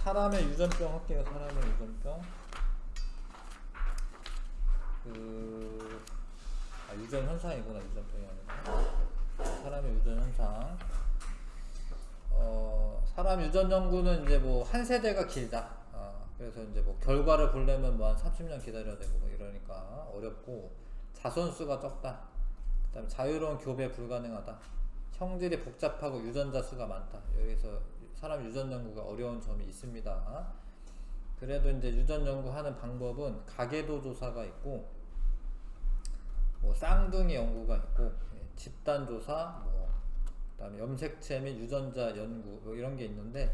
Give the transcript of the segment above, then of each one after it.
사람의 유전병 할게요. 사람의 유전병. 유전 현상이구나. 유전병이 아니라. 사람의 유전 현상. 사람 유전 연구는 이제 뭐 한 세대가 길다. 그래서 이제 뭐 결과를 보려면 뭐 한 30년 기다려야 되고 뭐 이러니까 어렵고, 자손수가 적다. 그다음에 자유로운 교배 불가능하다. 형질이 복잡하고 유전자 수가 많다. 여기서 사람 유전 연구가 어려운 점이 있습니다. 그래도 이제 유전 연구하는 방법은 가계도 조사가 있고, 뭐 쌍둥이 연구가 있고, 집단 조사, 뭐 그다음에 염색체 및 유전자 연구 뭐 이런 게 있는데,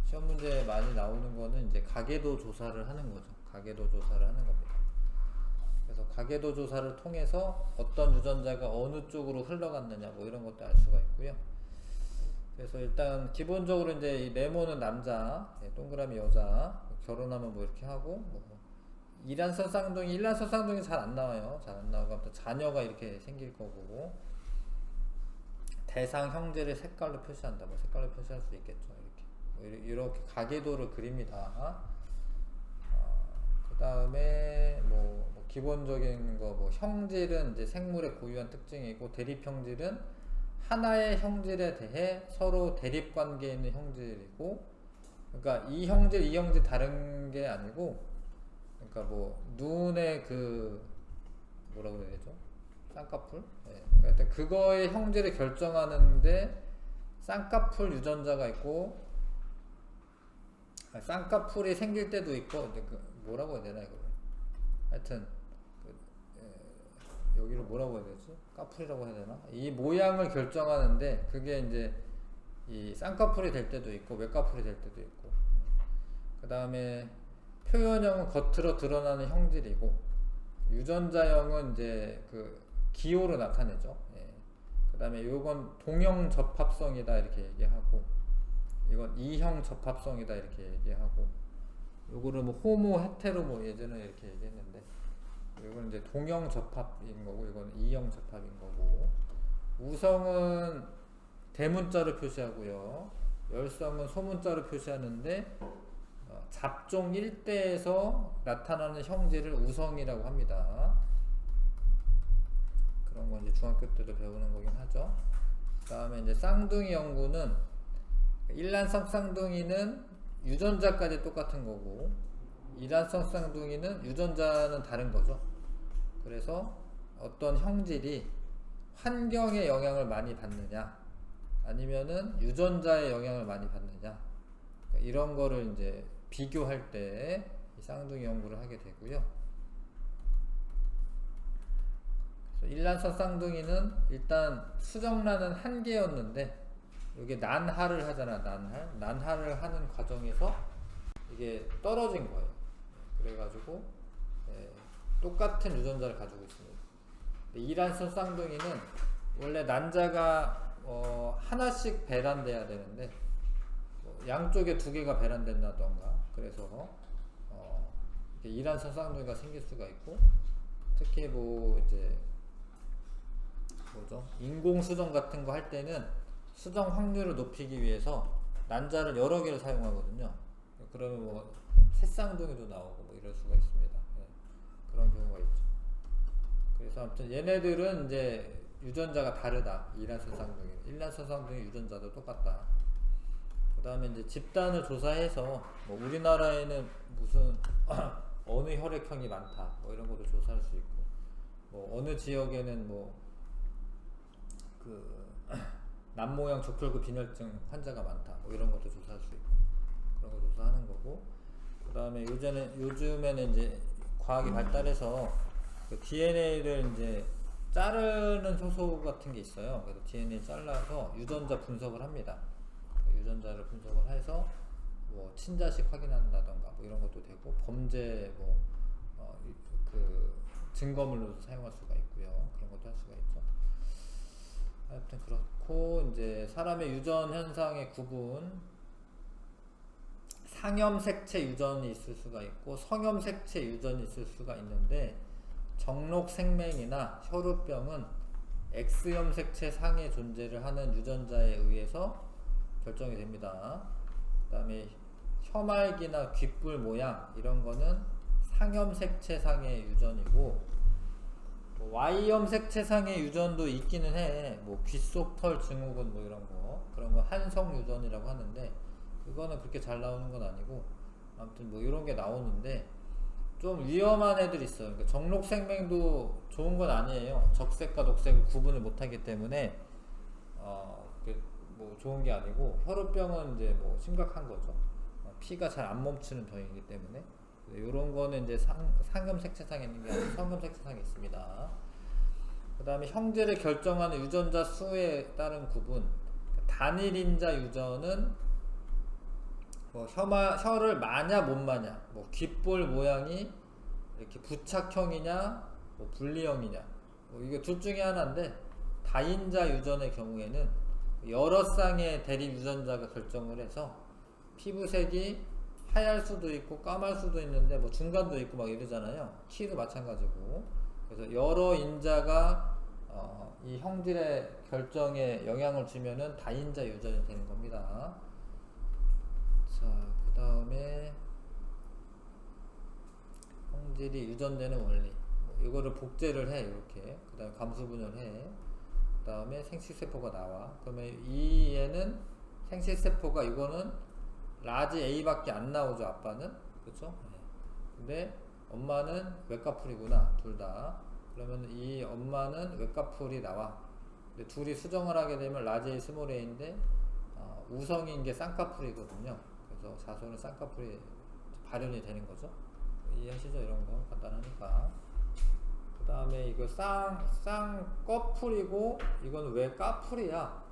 시험 문제에 많이 나오는 거는 이제 가계도 조사를 하는 거죠. 가계도 조사를 하는 겁니다. 그래서 가계도 조사를 통해서 어떤 유전자가 어느 쪽으로 흘러갔느냐 뭐 이런 것도 알 수가 있고요. 그래서 일단 기본적으로 이제 이 네모는 남자, 동그라미 여자, 결혼하면 뭐 이렇게 하고, 뭐 일란성 쌍둥이 잘 안 나와요. 잘 안 나오고, 아무튼 자녀가 이렇게 생길 거고, 대상 형제를 색깔로 표시한다. 뭐 색깔로 표시할 수 있겠죠. 이렇게 가계도를 그립니다. 그 다음에 뭐 기본적인 거, 뭐 형질은 이제 생물의 고유한 특징이고, 대립 형질은 하나의 형질에 대해 서로 대립 관계에 있는 형질이고, 그러니까 이 형질 다른 게 아니고, 그러니까 뭐 눈의 그 뭐라고 해야 되죠? 쌍꺼풀? 네. 그러니까 그거의 형질을 결정하는데 쌍꺼풀 유전자가 있고, 쌍꺼풀이 생길 때도 있고, 뭐라고 해야 되나 이거를. 하여튼 여기를 뭐라고 해야 되지? 까풀이라고 해야 되나? 이 모양을 결정하는데, 그게 이제 이 쌍꺼풀이 될 때도 있고 외꺼풀이 될 때도 있고, 그 다음에 표현형은 겉으로 드러나는 형질이고, 유전자형은 이제 그 기호로 나타내죠. 그 다음에 요건 동형 접합성이다 이렇게 얘기하고, 이건 이형 접합성이다 이렇게 얘기하고, 요거를 뭐 호모 헤테로 뭐 예전에 이렇게 얘기했는데, 이건 이제 동형 접합인 거고, 이건 이형 접합인 거고, 우성은 대문자로 표시하고요, 열성은 소문자로 표시하는데, 잡종 1대에서 나타나는 형질을 우성이라고 합니다. 그런 건 이제 중학교 때도 배우는 거긴 하죠. 그 다음에 이제 쌍둥이 연구는, 일란성 쌍둥이는 유전자까지 똑같은 거고, 이란성 쌍둥이는 유전자는 다른 거죠. 그래서 어떤 형질이 환경의 영향을 많이 받느냐, 아니면은 유전자의 영향을 많이 받느냐, 이런 거를 이제 비교할 때 이 쌍둥이 연구를 하게 되고요. 그래서 일란성 쌍둥이는 일단 수정란은 한 개였는데, 이게 난하를 하잖아. 난하를 하는 과정에서 이게 떨어진 거예요. 그래가지고 똑같은 유전자를 가지고 있습니다. 이란성 쌍둥이는 원래 난자가 하나씩 배란돼야 되는데, 양쪽에 두 개가 배란된다던가, 그래서 이란성 쌍둥이가 생길 수가 있고, 특히 뭐 이제 뭐죠? 인공 수정 같은 거 할 때는 수정 확률을 높이기 위해서 난자를 여러 개를 사용하거든요. 그러면 뭐 새쌍둥이도 나오고 뭐 이럴 수가 있습니다. 그런 경우가 있죠. 그래서 아무튼 얘네들은 이제 유전자가 다르다. 이란성 쌍둥이, 일란성 쌍둥이 유전자도 똑같다. 그 다음에 이제 집단을 조사해서 뭐 우리나라에는 무슨 어느 혈액형이 많다 뭐 이런 것도 조사할 수 있고, 뭐 어느 지역에는 뭐 그 남모양 조혈구 빈혈증 환자가 많다 뭐 이런 것도 조사할 수 있고, 그런 거 조사하는 거고, 그 다음에 요즘에는 이제 과학이 발달해서 그 DNA를 이제 자르는 효소 같은 게 있어요. 그래서 DNA 잘라서 유전자 분석을 합니다. 유전자를 분석을 해서 뭐 친자식 확인한다던가 뭐 이런 것도 되고, 범죄 그 증거물로도 사용할 수가 있고요. 그런 것도 할 수가 있죠. 하여튼 그렇고, 이제 사람의 유전 현상의 구분, 상염색체 유전이 있을 수가 있고 성염색체 유전이 있을 수가 있는데, 정록생맹이나 혈우병은 X염색체 상의 존재를 하는 유전자에 의해서 결정이 됩니다. 그 다음에 혀말기나 귓불 모양 이런 거는 상염색체상의 유전이고, 뭐 Y염색체상의 유전도 있기는 해. 뭐 귓속털 증후군 뭐 이런 거, 그런 거 한성 유전이라고 하는데, 그거는 그렇게 잘 나오는 건 아니고, 아무튼 뭐 이런 게 나오는데 좀 위험한 애들 있어요. 그러니까 정록생명도 좋은 건 아니에요. 적색과 녹색을 구분을 못하기 때문에 뭐 좋은 게 아니고, 혈우병은 이제 뭐 심각한 거죠. 피가 잘 안 멈추는 병이기 때문에. 이런 거는 이제 상염색체상에 있는 게 아니고 성염색체상에 있습니다. 그 다음에 형질을 결정하는 유전자 수에 따른 구분. 단일인자 유전은 뭐 혀를 마냐 못 마냐, 뭐 귓볼 모양이 이렇게 부착형이냐 뭐 분리형이냐, 뭐 이게 둘 중에 하나인데, 다인자 유전의 경우에는 여러 쌍의 대립 유전자가 결정을 해서 피부색이 하얄 수도 있고 까말 수도 있는데 뭐 중간도 있고 막 이러잖아요. 키도 마찬가지고. 그래서 여러 인자가 이 형질의 결정에 영향을 주면은 다인자 유전이 되는 겁니다. 자, 그 다음에 형질이 유전되는 원리, 이거를 복제를 해. 이렇게. 그 다음에 감수분열 해. 그 다음에 생식세포가 나와. 그러면 이 얘는 생식세포가, 이거는 라지 A밖에 안 나오죠, 아빠는. 그쵸? 근데 엄마는 외가풀이구나, 둘 다. 그러면 이 엄마는 외가풀이 나와. 근데 둘이 수정을 하게 되면 라지 A, 스몰 A인데 우성인 게 쌍꺼풀이거든요. 그래서 자손은 쌍꺼풀이 발현이 되는 거죠. 이해하시죠? 이런 거 간단하니까. 그 다음에 이거 쌍꺼풀이고, 이건 왜 까풀이야?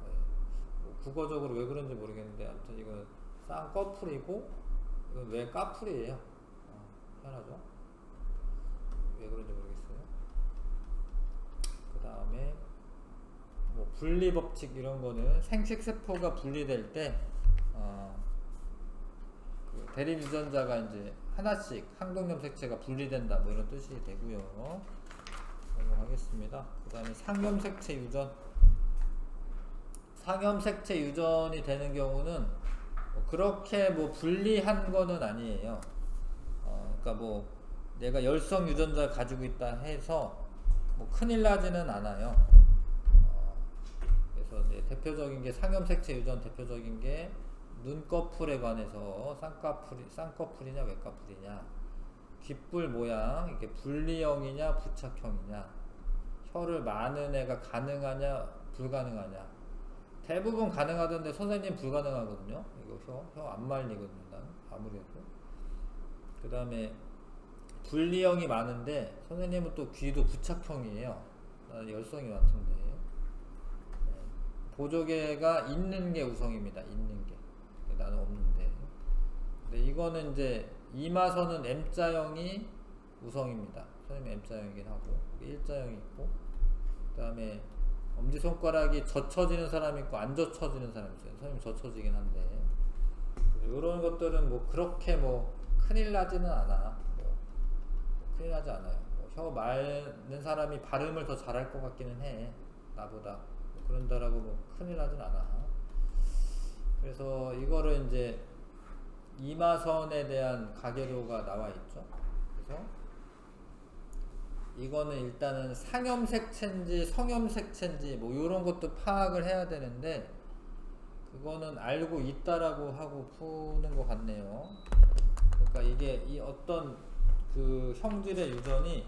뭐 국어적으로 왜 그런지 모르겠는데, 아무튼 이건 쌍꺼풀이고, 이건 왜 까풀이에요? 희한하죠? 왜 그런지 모르겠어요. 그 다음에 뭐 분리법칙 이런 거는 생식세포가 분리될 때 그 대립 유전자가 이제 하나씩 항동염색체가 분리된다, 뭐 이런 뜻이 되고요. 넘어가겠습니다. 그 다음에 상염색체 유전. 상염색체 유전이 되는 경우는 그렇게 뭐 불리한 거는 아니에요. 그러니까 뭐 내가 열성 유전자 가지고 있다 해서 뭐 큰일 나지는 않아요. 그래서 이제 대표적인 게 상염색체 유전, 대표적인 게 눈꺼풀에 관해서 쌍꺼풀이냐 외꺼풀이냐, 귓불 모양 이게 분리형이냐 부착형이냐, 혀를 마는 애가 가능하냐 불가능하냐. 대부분 가능하던데 선생님 불가능하거든요. 이거 혀 안 말리거든요, 난 아무래도. 그 다음에 분리형이 많은데 선생님은 또 귀도 부착형이에요. 나는 열성이 많던데. 보조개가 있는 게 우성입니다. 있는 게. 나는 없는데. 근데 이거는 이제 이마선은 M자형이 우성입니다. 선생님 M자형이긴 하고, 일자형이 있고, 그 다음에 엄지손가락이 젖혀지는 사람이 있고 안 젖혀지는 사람이 있어요. 선생님 젖혀지긴 한데, 이런 것들은 뭐 그렇게 뭐 큰일 나지는 않아. 큰일 나지 않아요. 혀 마는 사람이 발음을 더 잘할 것 같기는 해, 나보다. 그런다라고 뭐 큰일 나진 않아. 그래서 이거를 이제 이마선에 대한 가계도가 나와 있죠. 그래서 이거는 일단은 상염색체인지 성염색체인지 뭐 이런 것도 파악을 해야 되는데, 그거는 알고 있다라고 하고 푸는 것 같네요. 그러니까 이게 이 어떤 그 형질의 유전이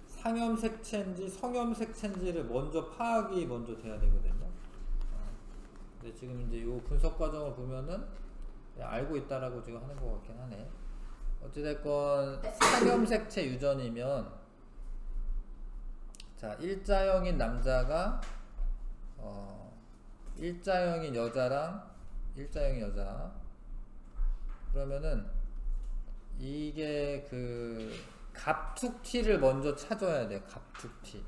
상염색체인지 성염색체인지를 먼저 파악이 먼저 돼야 되거든요. 근데 지금 이제 요 분석 과정을 보면은 그냥 알고 있다라고 지금 하는 것 같긴 하네. 어찌됐건 상염색체 유전이면, 자, 일자형인 남자가 일자형인 여자랑 일자형인 여자, 그러면은 이게 그 갑툭튀를 먼저 찾아야 돼요. 갑툭튀.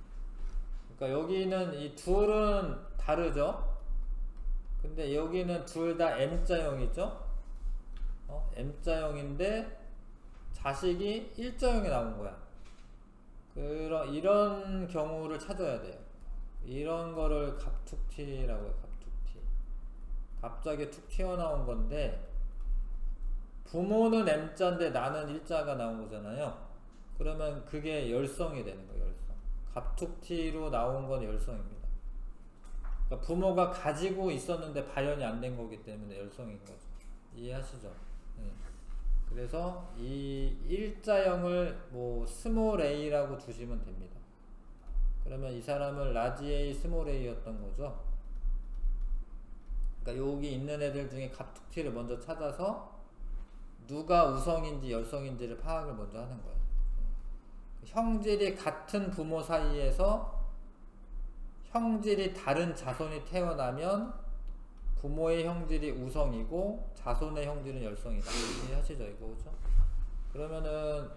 그러니까 여기는 이 둘은 다르죠. 근데 여기는 둘 다 M자형이죠. M자형인데 자식이 일자형이 나온 거야. 이런 경우를 찾아야 돼요. 이런 거를 갑툭튀라고 해요. 갑툭튀. 갑자기 툭 튀어나온 건데 부모는 M자인데 나는 일자가 나온 거잖아요. 그러면 그게 열성이 되는 거예요. 열성. 갑툭튀로 나온 건 열성입니다. 그러니까 부모가 가지고 있었는데 발현이 안 된 거기 때문에 열성인 거죠. 이해하시죠? 네. 그래서 이 일자형을 뭐 스몰 a라고 두시면 됩니다. 그러면 이 사람은 라지 a 스몰 a였던 거죠. 그러니까 여기 있는 애들 중에 갑툭튀를 먼저 찾아서 누가 우성인지 열성인지를 파악을 먼저 하는 거예요. 형질이 같은 부모 사이에서 형질이 다른 자손이 태어나면 부모의 형질이 우성이고 자손의 형질은 열성이다. 이해하시죠? 이거 그죠? 그러면은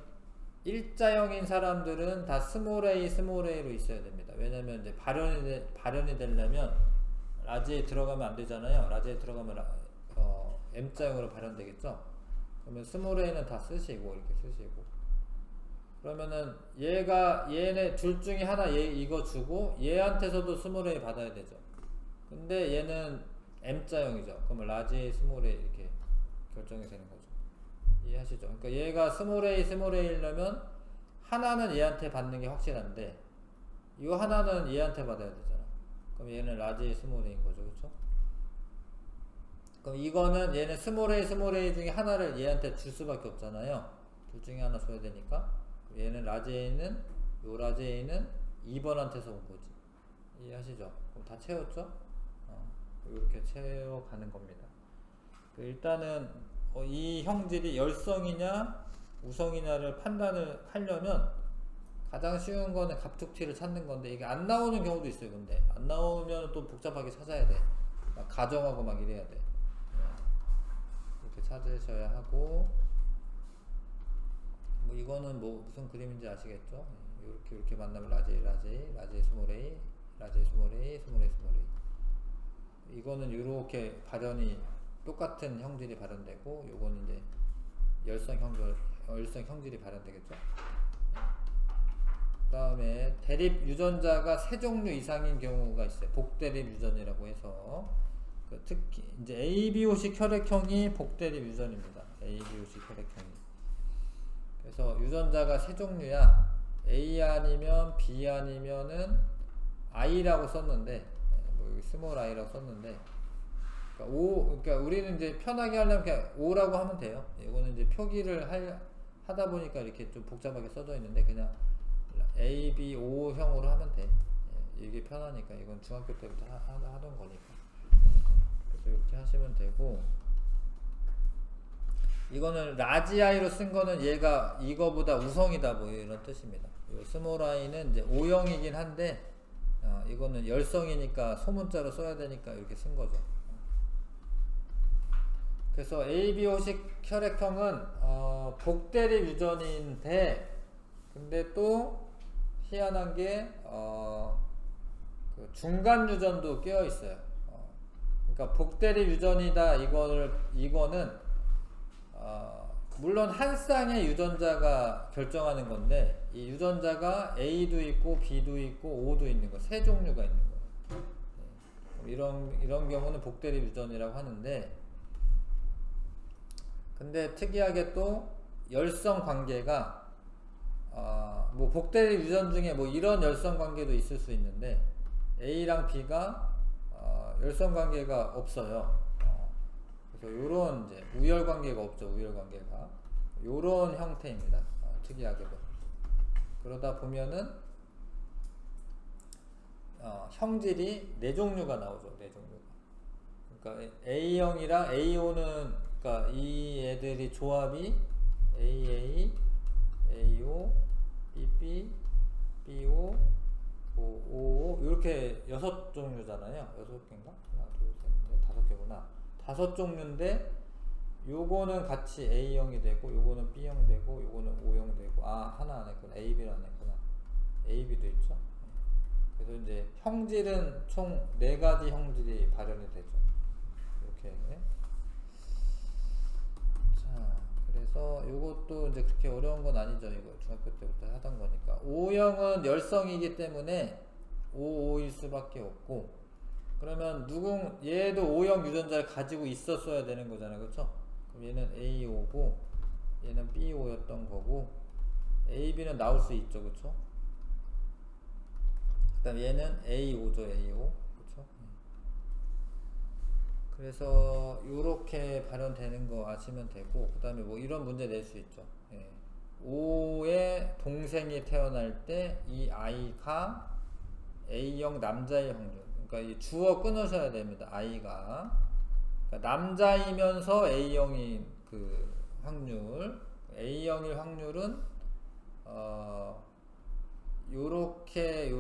일자형인 사람들은 다 스몰 a로 있어야 됩니다. 왜냐면 이제 발현이 되려면 라지에 들어가면 안 되잖아요. 라지에 들어가면 M자형으로 발현되겠죠? 그러면 스몰 a는 다 쓰시고 이렇게 쓰시고 그러면은 얘네 둘 중에 하나 얘 이거 주고 얘한테서도 스몰 a 받아야 되죠. 근데 얘는 M자형이죠. 그러면 라지 a 스몰 a 이렇게 결정이 되는 거죠. 이해하시죠? 그러니까 얘가 스몰 a이려면 하나는 얘한테 받는 게 확실한데 이 하나는 얘한테 받아야 되잖아. 그럼 얘는 라지 a 스몰 a인 거죠. 그렇죠? 그럼 이거는 얘는 스몰 a 중에 하나를 얘한테 줄 수밖에 없잖아요. 둘 중에 하나 줘야 되니까 얘는 라지 a는 요 라지 a는 2번한테서 온 거지. 이해하시죠? 그럼 다 채웠죠? 이렇게 채워가는 겁니다. 일단은 이 형질이 열성이냐 우성이냐를 판단을 하려면 가장 쉬운 거는 갑툭튀를 찾는 건데 이게 안 나오는 경우도 있어요. 근데 안 나오면 또 복잡하게 찾아야 돼. 막 가정하고 막 이래야 돼. 이렇게 찾으셔야 하고 뭐 이거는 뭐 무슨 그림인지 아시겠죠? 이렇게 만나면 라지 스몰 a, 라지 스몰 a, 스몰 a, 스몰 a. 이거는 이렇게 발현이 똑같은 형질이 발현되고 요거는 이제 열성 형질이 발현되겠죠. 그 다음에 대립 유전자가 세 종류 이상인 경우가 있어요. 복대립 유전이라고 해서 특히 이제 ABO식 혈액형이 복대립 유전입니다. ABO식 혈액형이. 그래서 유전자가 세 종류야. A 아니면 B 아니면은 I라고 썼는데 뭐 여기 스몰 i라고 썼는데 그러니까 우리는 이제 편하게 하려면 그냥 O라고 하면 돼요. 이거는 이제 표기를 하다 보니까 이렇게 좀 복잡하게 써져 있는데 그냥 A, B, O형으로 하면 돼. 이게 편하니까 이건 중학교 때부터 하던 거니까. 그래서 이렇게 하시면 되고 이거는 라지 i로 쓴 거는 얘가 이거보다 우성이다 뭐 이런 뜻입니다. 이 스몰 i는 이제 O형이긴 한데 이거는 열성이니까 소문자로 써야 되니까 이렇게 쓴 거죠. 그래서 ABO식 혈액형은 복대립 유전인데 근데 또 희한한 게 그 중간 유전도 껴 있어요. 그러니까 복대립 유전이다 이거는 물론 한 쌍의 유전자가 결정하는 건데 이 유전자가 A도 있고 B도 있고 O도 있는 거 세 종류가 있는 거예요. 이런 경우는 복대립 유전이라고 하는데 근데 특이하게 또 열성 관계가 뭐 복대립 유전 중에 뭐 이런 열성 관계도 있을 수 있는데 A랑 B가 열성 관계가 없어요. 그래서 요런 이제 우열 관계가 없죠. 우열 관계가 요런 형태입니다. 특이하게도. 그러다 보면은 형질이 네 종류가 나오죠. 네 종류가. 그러니까 A형이랑 AO는 그러니까 이 애들이 조합이 AA, AO, BB, BO, OO 이렇게 6종류잖아요. 6개인가? 하나, 둘, 셋, 넷, 5개구나. 5종류인데 요거는 같이 A형이 되고 요거는 B형 되고 요거는 O형 되고 하나 안 했구나. AB를 안 했구나. AB도 있죠. 그래서 이제 형질은 총 4가지 형질이 발현이 되죠. 이렇게. 자, 그래서 요것도 이제 그렇게 어려운 건 아니죠. 이거 중학교 때부터 하던 거니까. O형은 열성이기 때문에 OO일 수밖에 없고 그러면 얘도 O형 유전자를 가지고 있었어야 되는 거잖아요. 그렇죠? 그럼 얘는 A5고 얘는 B5였던 거고 AB는 나올 수 있죠, 그쵸? 그다음 얘는 A5죠, A5. 그쵸? 그래서 요렇게 발현되는 거 아시면 되고, 그 다음에 뭐 이런 문제 낼 수 있죠. 예. 5의 동생이 태어날 때 이 아이가 A형 남자의 확률. 그러니까 이 주어 끊으셔야 됩니다. 아이가. 그러니까 남자이면서 A형인 그 확률. A형일 확률은 요렇게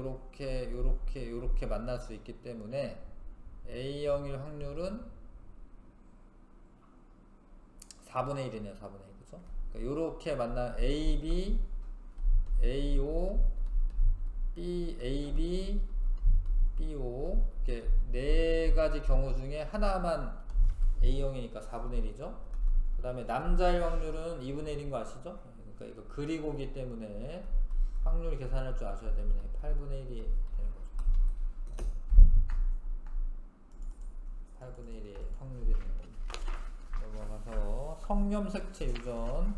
만날 수 있기 때문에 A형일 확률은 4분의 1이네요. 4분의 1. 그죠? 그러니까 요렇게 만난 AB, AO, B, AB, BO 이렇게 네 가지 경우 중에 하나만 A형이니까 4분의 1이죠. 그 다음에 남자의 확률은 2분의 1인 거 아시죠? 그러니까 이거 그리고기 때문에 확률 계산할 줄 아셔야 됩니다. 8분의 1이 되는 거죠. 8분의 1이 확률이 되는 겁니다. 넘어가서 성염색체 유전.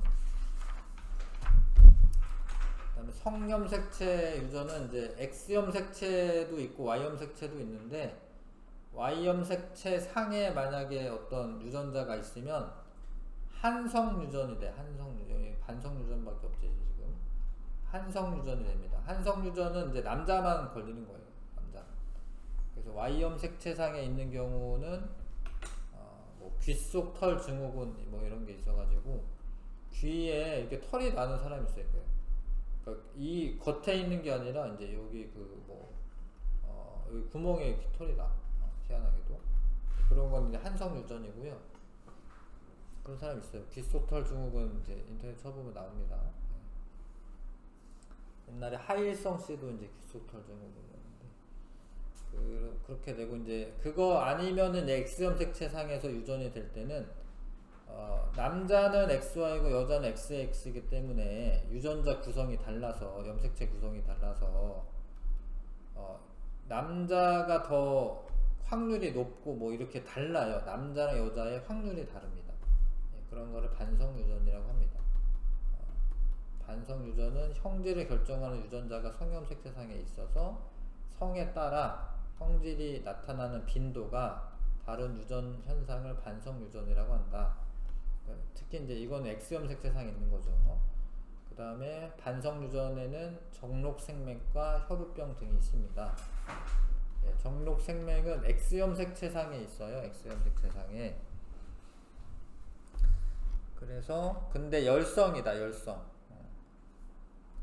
그다음에 성염색체 유전은 이제 X염색체도 있고 Y염색체도 있는데, Y염색체 상에 만약에 어떤 유전자가 있으면 한성 유전이 돼. 한성 유전. 반성 유전밖에 없지 지금. 한성 유전이 됩니다. 한성 유전은 이제 남자만 걸리는 거예요. 남자. 그래서 Y염색체상에 있는 경우는 뭐 귀 속 털 증후군 뭐 이런 게 있어가지고 귀에 이렇게 털이 나는 사람이 있어요. 그러니까 이 겉에 있는 게 아니라 이제 여기 그 뭐 여기 구멍에 이렇게 털이 나. 희한하게도 그런 건 이제 한성 유전이고요. 그런 사람 있어요. 귀 속 털 증후군 이제 인터넷 쳐보면 나옵니다. 옛날에 하일성 씨도 이제 귀 속 털 증후군이었는데 그렇게 되고, 이제 그거 아니면은 X염색체상에서 유전이 될 때는 남자는 XY고 여자는 XX이기 때문에 유전자 구성이 달라서, 염색체 구성이 달라서 남자가 더 확률이 높고 뭐 이렇게 달라요. 남자랑 여자의 확률이 다릅니다. 그런 거를 반성 유전이라고 합니다. 반성 유전은 형질을 결정하는 유전자가 성염색체상에 있어서 성에 따라 성질이 나타나는 빈도가 다른 유전 현상을 반성 유전이라고 한다. 특히 이제 이건 X염색체상에 있는 거죠. 그 다음에 반성 유전에는 정록생맥과 혈우병 등이 있습니다. 정록생맥은 X염색체상에 있어요. X염색체상에. 그래서 근데 열성이다. 열성.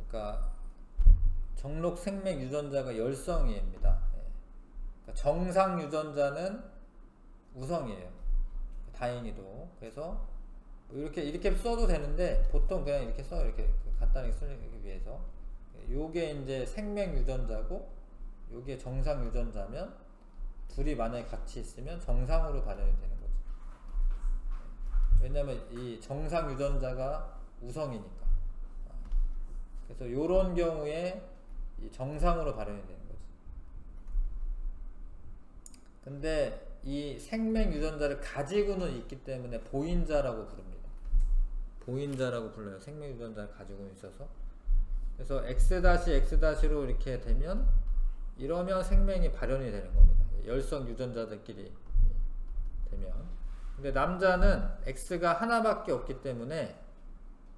그러니까 정록생맥 유전자가 열성입니다. 그러니까 정상 유전자는 우성이에요. 다행히도. 그래서 이렇게 써도 되는데 보통 그냥 이렇게 써요. 이렇게 간단하게 쓰기 위해서. 요게 이제 생맥 유전자고 요게 정상 유전자면 둘이 만약에 같이 있으면 정상으로 발현이 되는 거죠. 왜냐면 이 정상 유전자가 우성이니까. 그래서 요런 경우에 이 정상으로 발현이 되는 거죠. 근데 이 생맥 유전자를 가지고는 있기 때문에 보인자라고 부릅니다. 보인자라고 불러요. 생맥 유전자를 가지고 있어서. 그래서 X-X로 이렇게 되면 이러면 생맥이 발현이 되는 겁니다. 열성 유전자들끼리 되면. 근데 남자는 X가 하나밖에 없기 때문에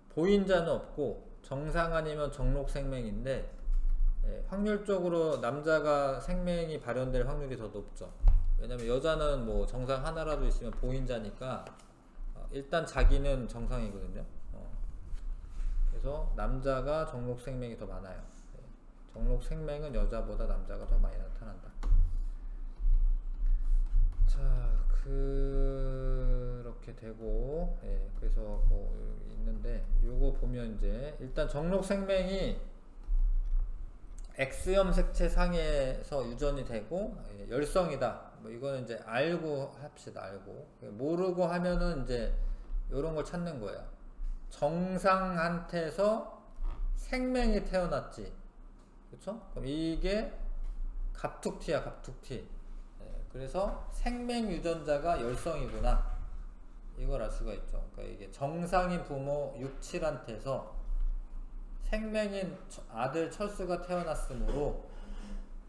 보인자는 없고 정상 아니면 정록생맥인데, 확률적으로 남자가 생맥이 발현될 확률이 더 높죠. 왜냐면 여자는 뭐 정상 하나라도 있으면 보인자니까 일단 자기는 정상이거든요. 그래서 남자가 정록생맥이 더 많아요. 정록생맥은 여자보다 남자가 더 많이 나타난다. 자, 그렇게 되고, 그래서 뭐 있는데 요거 보면 이제 일단 정록생맥이 X염색체 상에서 유전이 되고 열성이다. 뭐 이거는 이제 알고 합시다. 알고. 모르고 하면은 이제 요런 걸 찾는 거예요. 정상한테서 생명이 태어났지. 그쵸? 그럼 이게 갑툭튀야, 갑툭튀. 그래서 생명 유전자가 열성이구나. 이걸 알 수가 있죠. 그러니까 이게 정상인 부모 6, 7한테서 생명인 아들 철수가 태어났으므로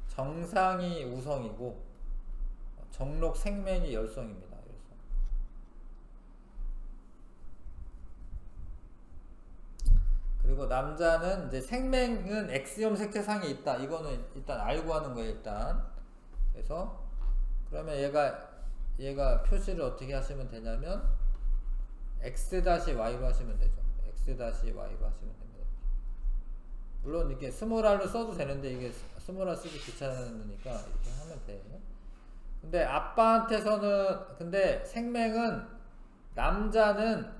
정상이 우성이고 정록 생명이 열성입니다. 열성. 그리고 남자는 이제 생명은 X염 색채상에 있다. 이거는 일단 알고 하는 거예요. 일단. 그래서 그러면 얘가 표시를 어떻게 하시면 되냐면 X-Y로 하시면 되죠. X-Y로 하시면 됩니다. 물론 이렇게 스몰R로 써도 되는데 이게 스몰R 쓰기 귀찮으니까 이렇게 하면 돼. 근데 아빠한테서는 근데 생명은 남자는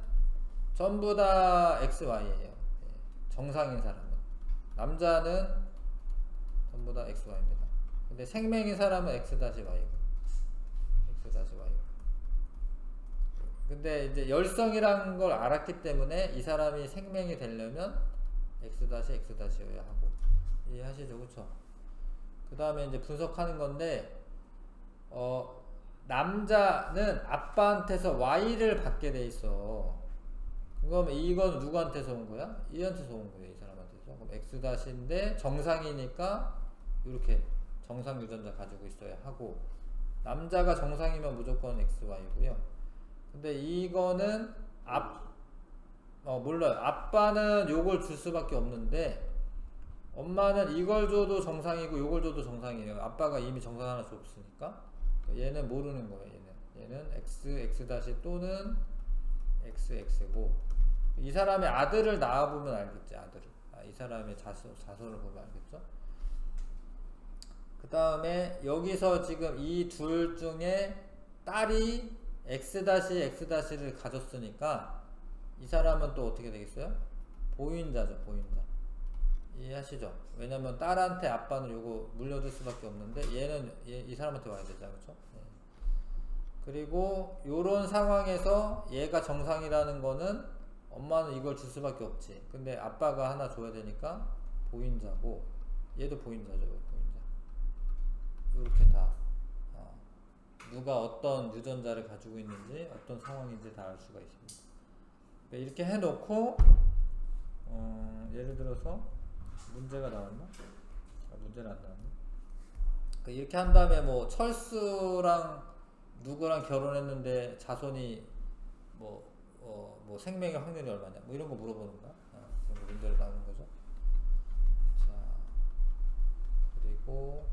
전부 다 XY예요. 정상인 사람은 남자는 전부 다 XY입니다. 근데 생명인 사람은 X-Y고 X-Y고. 근데 이제 열성이라는 걸 알았기 때문에 이 사람이 생명이 되려면 X-X여야 하고. 이해하시죠? 그쵸? 그 다음에 이제 분석하는 건데 남자는 아빠한테서 Y를 받게 돼 있어. 그럼 이건 누구한테서 온 거야? 얘한테서 온 거예요. 이 사람한테서. 그럼 X-인데 정상이니까 이렇게 정상 유전자 가지고 있어야 하고, 남자가 정상이면 무조건 XY고요. 근데 이거는 몰라요. 아빠는 요걸 줄 수밖에 없는데 엄마는 이걸 줘도 정상이고 요걸 줘도 정상이에요. 아빠가 이미 정상 하나 줬으니까. 얘는 모르는 거예요. 얘는 X 또는 XX고, 이 사람의 아들을 낳아보면 알겠지. 아들을. 이 사람의 자손을 보면 알겠죠. 그 다음에 여기서 지금 이 둘 중에 딸이 X-X를 가졌으니까 이 사람은 또 어떻게 되겠어요? 보인자죠. 보인자. 이해하시죠? 왜냐면 딸한테 아빠는 요거 물려줄 수밖에 없는데 얘는 이 사람한테 와야 되잖아. 그쵸? 네. 그리고 요런 상황에서 얘가 정상이라는 거는 엄마는 이걸 줄 수밖에 없지. 근데 아빠가 하나 줘야 되니까 보인자고, 얘도 보인자죠. 보인자. 이렇게 다 누가 어떤 유전자를 가지고 있는지 어떤 상황인지 다 알 수가 있습니다. 그러니까 이렇게 해놓고 예를 들어서 문제가 나왔나? 문제는 안 나왔네. 그러니까 이렇게 한 다음에 뭐 철수랑 누구랑 결혼했는데 자손이 뭐 생명의 확률이 얼마냐, 뭐 이런 거 물어보는 거야. 그런 거 문제로 나오는 거죠. 자, 그리고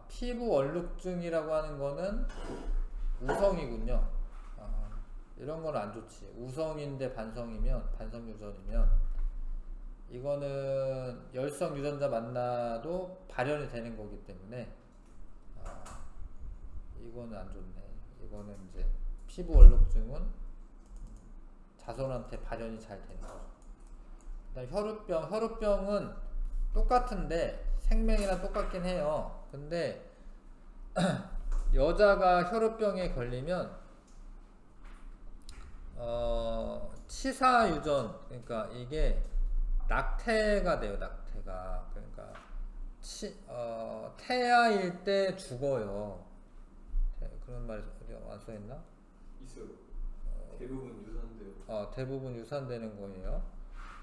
피부 얼룩증이라고 하는 거는 우성이군요. 이런 건 안 좋지. 우성인데 반성이면, 반성 유전이면 이거는 열성 유전자 만나도 발현이 되는 거기 때문에 이거는 안 좋네. 이거는 이제 피부 얼룩증은 자손한테 발현이 잘 되는 거죠. 그다음 혈우병은 똑같은데 생명이랑 똑같긴 해요. 근데 여자가 혈우병에 걸리면 치사 유전, 그러니까 이게 낙태가 돼요. 낙태가. 그러니까 태아일 때 죽어요. 그런 말이 어디 안 써있나? 있어요. 대부분 유산돼요. 대부분 유산되는 거예요.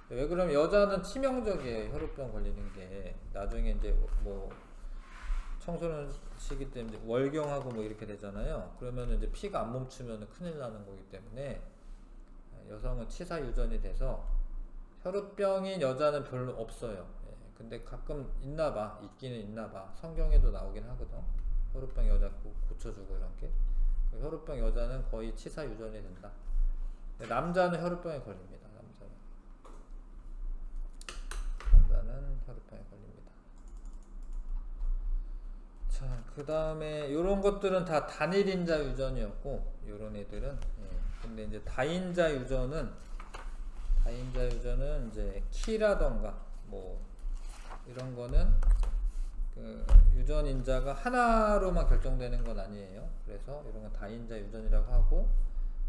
왜 그러면 여자는 치명적이에요. 혈우병 걸리는 게. 나중에 이제 뭐 청소년 시기 때 이제 월경하고 뭐 이렇게 되잖아요. 그러면 이제 피가 안 멈추면 큰일 나는 거기 때문에 여성은 치사 유전이 돼서 혈우병인 여자는 별로 없어요. 근데 가끔 있나봐. 있기는 있나봐. 성경에도 나오긴 하거든. 혈우병 여자 고쳐주고 이런 게. 혈우병 여자는 거의 치사 유전이 된다. 남자는 혈우병에 걸립니다. 남자는 혈우병에 걸립니다. 자, 그 다음에 요런 것들은 다 단일인자 유전이었고, 요런 애들은 근데 이제 다인자 유전은 이제 키라던가 뭐 이런 거는 그 유전인자가 하나로만 결정되는 건 아니에요. 그래서 이런 건 다인자 유전이라고 하고,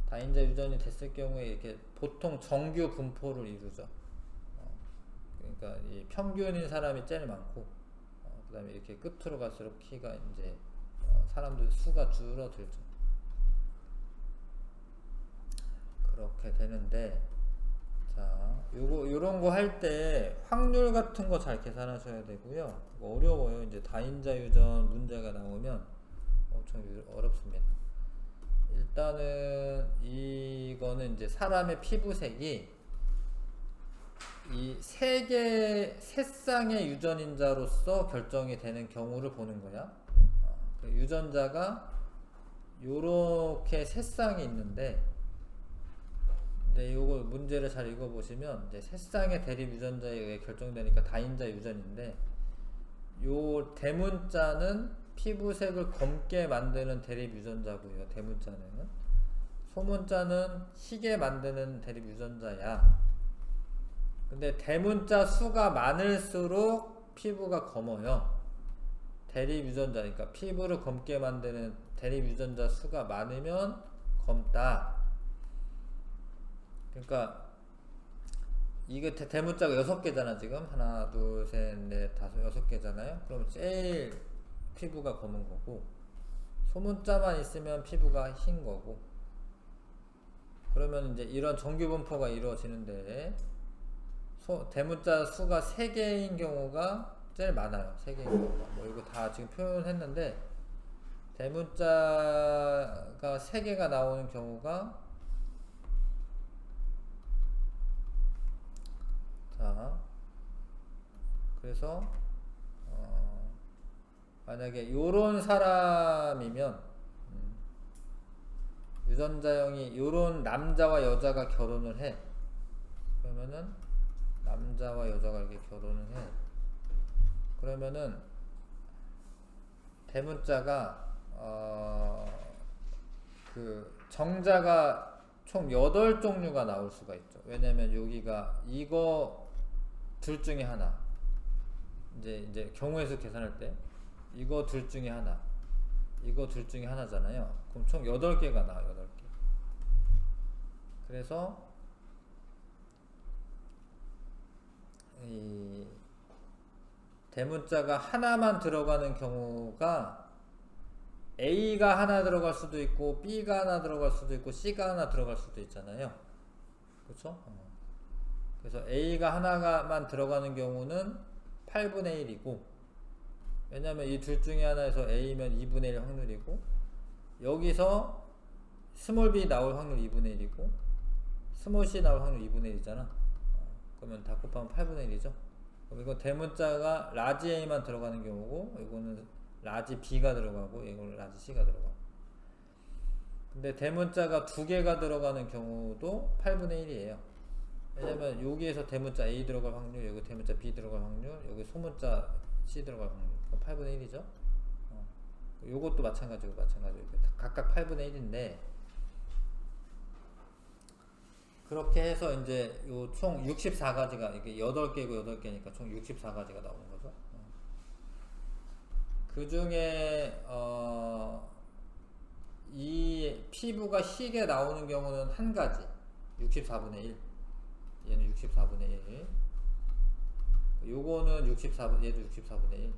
다인자 유전이 됐을 경우에 이렇게 보통 정규 분포를 이루죠. 그러니까 이 평균인 사람이 제일 많고, 그 다음에 이렇게 끝으로 갈수록 키가 이제 사람들 수가 줄어들죠. 그렇게 되는데, 자, 요런 거 할 때 확률 같은 거 잘 계산하셔야 되고요. 어려워요. 이제 다인자 유전 문제가 나오면 엄청 어렵습니다. 일단은 이거는 이제 사람의 피부색이 이 세 쌍의 유전인자로서 결정이 되는 경우를 보는 거야. 그 유전자가 요렇게 세 쌍이 있는데, 네, 요거 문제를 잘 읽어보시면 이제 세 쌍의 대립 유전자에 의해 결정되니까 다인자 유전인데, 요 대문자는 피부색을 검게 만드는 대립 유전자고요. 대문자는 소문자는 희게 만드는 대립 유전자야. 근데 대문자 수가 많을수록 피부가 검어요. 대립 유전자, 그러니까 피부를 검게 만드는 대립 유전자 수가 많으면 검다. 그러니까 이게 대문자가 6개잖아 지금. 하나 둘 셋 넷 다섯 6개잖아요. 그럼 제일 피부가 검은 거고, 소문자만 있으면 피부가 흰 거고. 그러면 이제 이런 정규 분포가 이루어지는데, 대문자 수가 3개인 경우가 제일 많아요. 3개인 경우가. 뭐 이거 다 지금 표현했는데, 대문자가 3개가 나오는 경우가, 자, 그래서 만약에 요런 사람이면, 유전자형이 요런 남자와 여자가 결혼을 해. 그러면은 남자와 여자가 이렇게 결혼을 해. 그러면은 대문자가 그 정자가 총 8종류가 나올 수가 있죠. 왜냐면 여기가 이거 둘 중에 하나, 이제 경우의 수 계산할 때 이거 둘 중에 하나, 이거 둘 중에 하나잖아요. 그럼 총 8개가 나와요. 8개. 그래서 이 대문자가 하나만 들어가는 경우가 A가 하나 들어갈 수도 있고 B가 하나 들어갈 수도 있고 C가 하나 들어갈 수도 있잖아요. 그렇죠? 그래서 A가 하나만 들어가는 경우는 8분의 1이고, 왜냐면 이 둘 중에 하나에서 A면 2분의 1 확률이고, 여기서 스몰 b 나올 확률 2분의 1이고, 스몰 c 나올 확률 2분의 1이잖아. 그러면 다 곱하면 8분의 1이죠. 그럼 이거 대문자가 라지 A만 들어가는 경우고, 이거는 라지 B가 들어가고, 이거는 라지 C가 들어가고. 근데 대문자가 2개가 들어가는 경우도 8분의 1이에요. 왜냐면 여기에서 대문자 A 들어갈 확률, 여기 대문자 B 들어갈 확률, 여기 소문자 C 들어갈 확률, 8분의 1이죠. 요것도 마찬가지고 각각 8분의 1인데, 그렇게 해서 이제 요 총 64가지가, 이게 8개고 8개니까 총 64가지가 나오는 거죠. 그 중에 이 피부가 희게 나오는 경우는 한 가지, 64분의 1. 얘는 64분의 1. 요거는 얘도 64분의 1.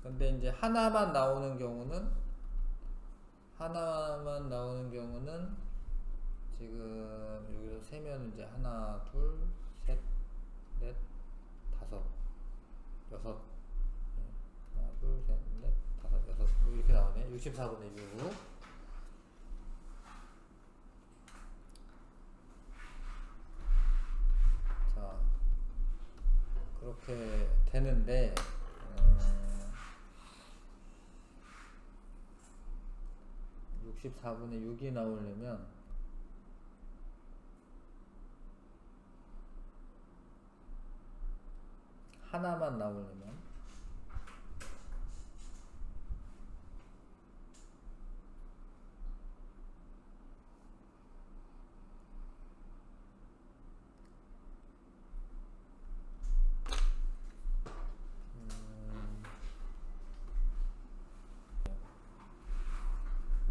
근데 이제 하나만 나오는 경우는 지금 여기서 세면 이제 하나, 둘, 셋, 넷, 다섯, 여섯. 하나, 둘, 셋, 넷, 다섯, 여섯. 이렇게 나오네. 64분의 6. 자, 그렇게 되는데, 64분의 6이 나오려면 하나만 나오려면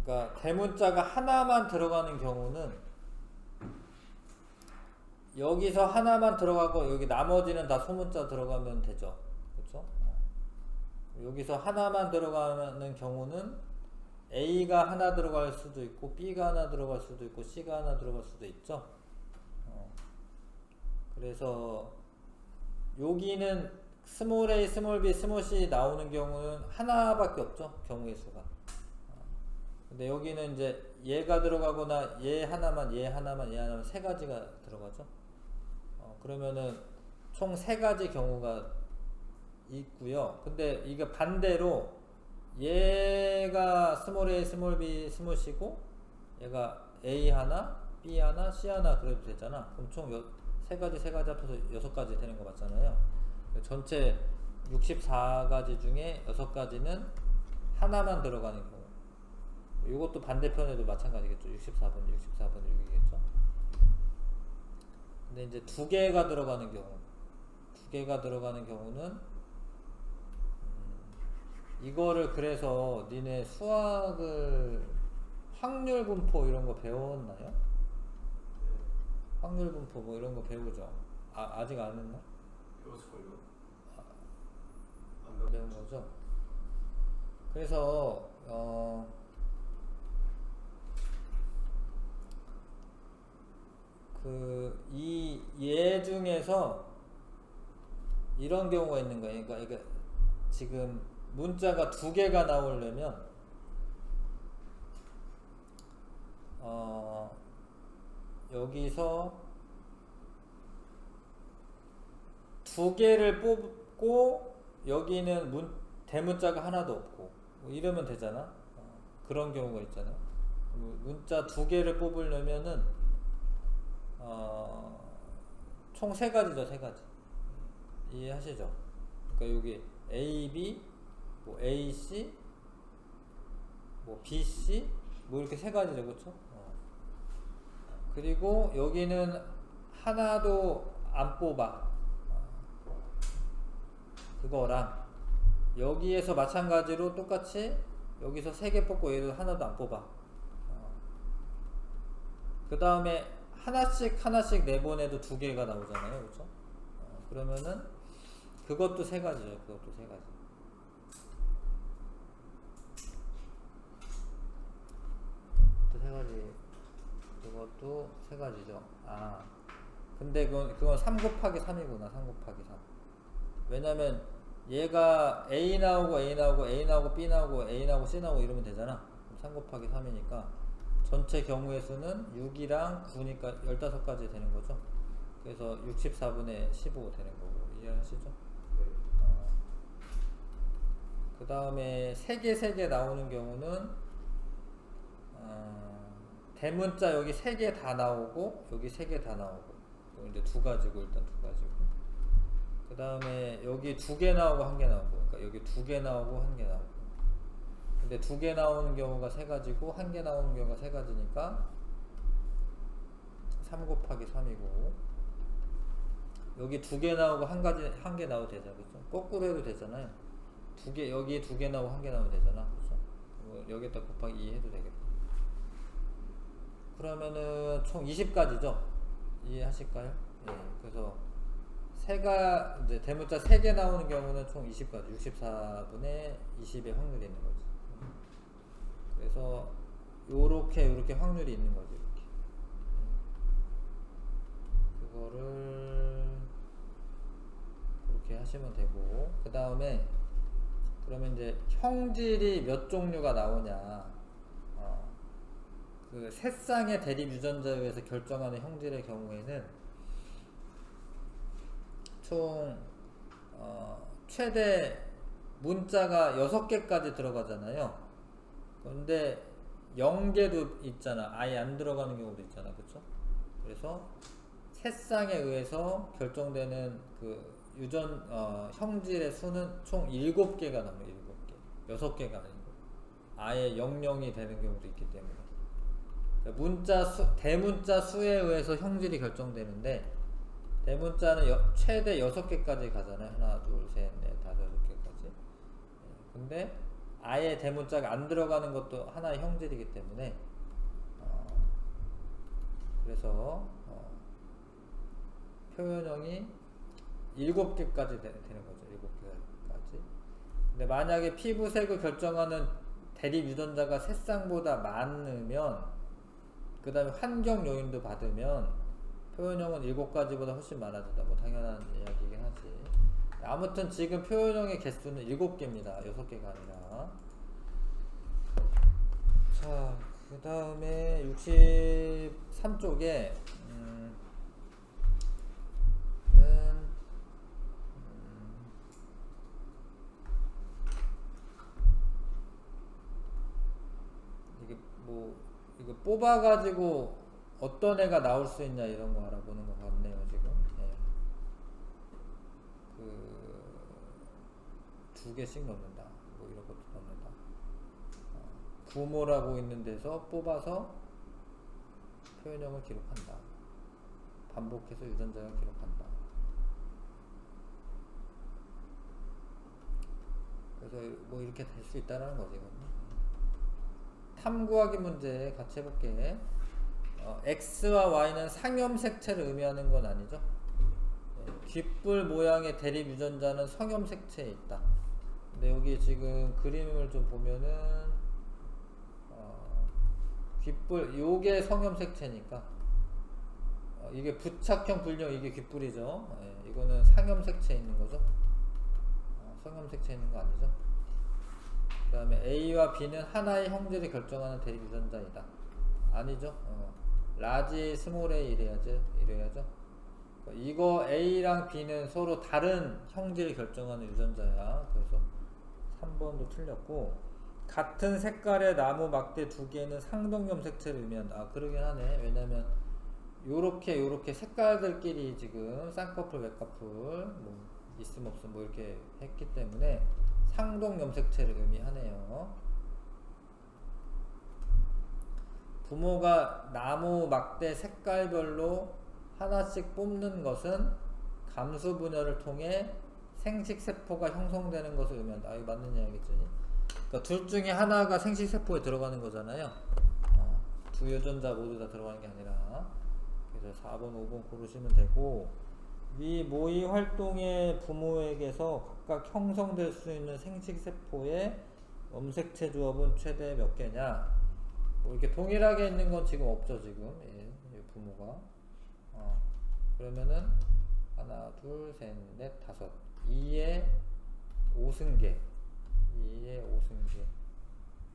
그러니까 대문자가 하나만 들어가는 경우는 여기서 하나만 들어가고 여기 나머지는 다 소문자 들어가면 되죠. 그렇죠? 여기서 하나만 들어가는 경우는 A가 하나 들어갈 수도 있고 B가 하나 들어갈 수도 있고 C가 하나 들어갈 수도 있죠. 그래서 여기는 스몰 a, 스몰 b, 스몰 c 나오는 경우는 하나밖에 없죠. 경우의 수가. 근데 여기는 이제 얘가 들어가거나 얘 하나만 세 가지가 들어가죠. 그러면은 총 세 가지 경우가 있고요. 근데 이게 반대로 얘가 스몰 a, 스몰 b, 스몰 c고 얘가 a 하나, b 하나, c 하나 그래도 되잖아. 그럼 총 세 가지 합쳐서 6가지 되는 거 맞잖아요. 전체 64가지 중에 6가지는 하나만 들어가는 경우. 이것도 반대편에도 마찬가지겠죠. 64분의 6이겠죠. 근데 이제 2개가 들어가는 경우는 이거를 그래서 니네 수학을 확률 분포 이런 거 배웠나요? 확률 분포 뭐 이런 거 배우죠. 아직 안 했나? 배웠을걸요? 안 배운 거죠. 그래서 얘 중에서 이런 경우가 있는 거예요. 그러니까 지금 문자가 2개가 나오려면 여기서 2개를 뽑고 여기는 대문자가 하나도 없고 뭐 이러면 되잖아. 그런 경우가 있잖아요. 문자 2개를 뽑으려면은 총 3가지죠. 3가지 이해하시죠? 그러니까 여기 A, B, 뭐 A, C, 뭐 B, C 뭐 이렇게 3가지죠. 그렇죠? 그리고 여기는 하나도 안 뽑아. 그거랑 여기에서 마찬가지로 똑같이 여기서 3개 뽑고 얘도 하나도 안 뽑아. 그 다음에 하나씩 내보내도 2개가 나오잖아요. 그렇죠? 그러면은 그것도 3가지죠. 그것도 3가지. 그것도 3가지죠. 근데 그건 3 곱하기 3이구나. 3 곱하기 3. 왜냐면 얘가 A 나오고 A 나오고 A 나오고 B 나오고 A 나오고 C 나오고 이러면 되잖아. 3 곱하기 3이니까 전체 경우의 수는 6이랑 9니까 15가지 되는 거죠. 그래서 64분의 15 되는 거고 이해하시죠? 네. 그 다음에 3개 나오는 경우는 대문자 여기 3개 다 나오고 여기 3개 다 나오고 이제 2가지고 일단 2가지고 그 다음에 여기 2개 나오고 1개 나오고 그러니까 여기 2개 나오고 1개 나오고 근데 2개 나오는 경우가 3가지고 1개 나오는 경우가 3가지니까 3 곱하기 3이고 여기 2개 나오고 1개 나오도 되잖아. 그렇죠? 거꾸로 해도 되잖아요. 여기 2개 나오고 1개 나오도 되잖아. 그렇죠? 여기다 곱하기 2 해도 되겠다. 그러면은 총 20가지죠? 이해하실까요? 예. 그래서 이제 대문자 3개 나오는 경우는 총 20가지, 64분의 20의 확률이 있는 거지. 그래서 요렇게 확률이 있는 거지. 이렇게. 그거를 그렇게 하시면 되고 그 다음에 그러면 이제 형질이 몇 종류가 나오냐 그 세 쌍의 대립 유전자에 의해서 결정하는 형질의 경우에는 총 최대 문자가 6개까지 들어가잖아요. 그런데 0개도 있잖아. 아예 안 들어가는 경우도 있잖아. 그쵸? 그래서 세 쌍에 의해서 결정되는 그 형질의 수는 총 7개가 나옵니다. 7개. 6개가 아니고 아예 00이 되는 경우도 있기 때문에 대문자 수에 의해서 형질이 결정되는데 대문자는 최대 6개까지 가잖아요. 하나, 둘, 셋, 넷, 다섯, 6개까지. 근데 아예 대문자가 안 들어가는 것도 하나의 형질이기 때문에 그래서 표현형이 7개까지 되는 거죠. 7개까지. 근데 만약에 피부색을 결정하는 대립 유전자가 세 쌍보다 많으면 그 다음에 환경 요인도 받으면 표현형은 7가지보다 훨씬 많아진다. 뭐 당연한 이야기이긴 하지. 아무튼 지금 표현형의 개수는 7개입니다. 6개가 아니라. 자, 그 다음에 63쪽에 이게 뭐 이거 뽑아가지고 어떤 애가 나올 수 있냐 이런 거 알아보는 것 같네요 지금. 예. 두 개씩 넣는다. 뭐 이런 것도 넣는다. 부모라고 있는 데서 뽑아서 표현형을 기록한다. 반복해서 유전자를 기록한다. 그래서 뭐 이렇게 될 수 있다는 거지. 탐구하기 문제 같이 해볼게. X와 Y는 상염색체를 의미하는 건 아니죠. 귓불 모양의 대립 유전자는 성염색체에 있다. 근데 여기 지금 그림을 좀 보면은 귓불 요게 성염색체니까 이게 부착형 불령 이게 귓불이죠. 이거는 상염색체에 있는 거죠. 성염색체에 있는 거 아니죠. 그 다음에 A와 B는 하나의 형질을 결정하는 대립 유전자이다. 아니죠. 라지 스몰 a 이래야죠. 이거 A랑 B는 서로 다른 형질을 결정하는 유전자야. 그래서 3번도 틀렸고, 같은 색깔의 나무 막대 두 개는 상동염색체를 의미한다. 그러긴 하네. 왜냐면 요렇게 색깔들끼리 지금 쌍꺼풀 외꺼풀 뭐 있음 없음 뭐 이렇게 했기 때문에 상동염색체를 의미하네요. 부모가 나무 막대 색깔별로 하나씩 뽑는 것은 감수 분열을 통해 생식세포가 형성되는 것을 의미한다. 이거 맞는 이야기죠. 그러니까 둘 중에 하나가 생식세포에 들어가는 거잖아요. 두 유전자 모두 다 들어가는 게 아니라. 그래서 4번, 5번 고르시면 되고, 위 모의 활동의 부모에게서 각각 형성될 수 있는 생식세포의 염색체 조합은 최대 몇 개냐? 뭐 이렇게 동일하게 있는 건 지금 없죠, 지금. 부모가. 그러면은 하나, 둘, 셋, 넷, 다섯. 2의 5승계. 2의 5승계.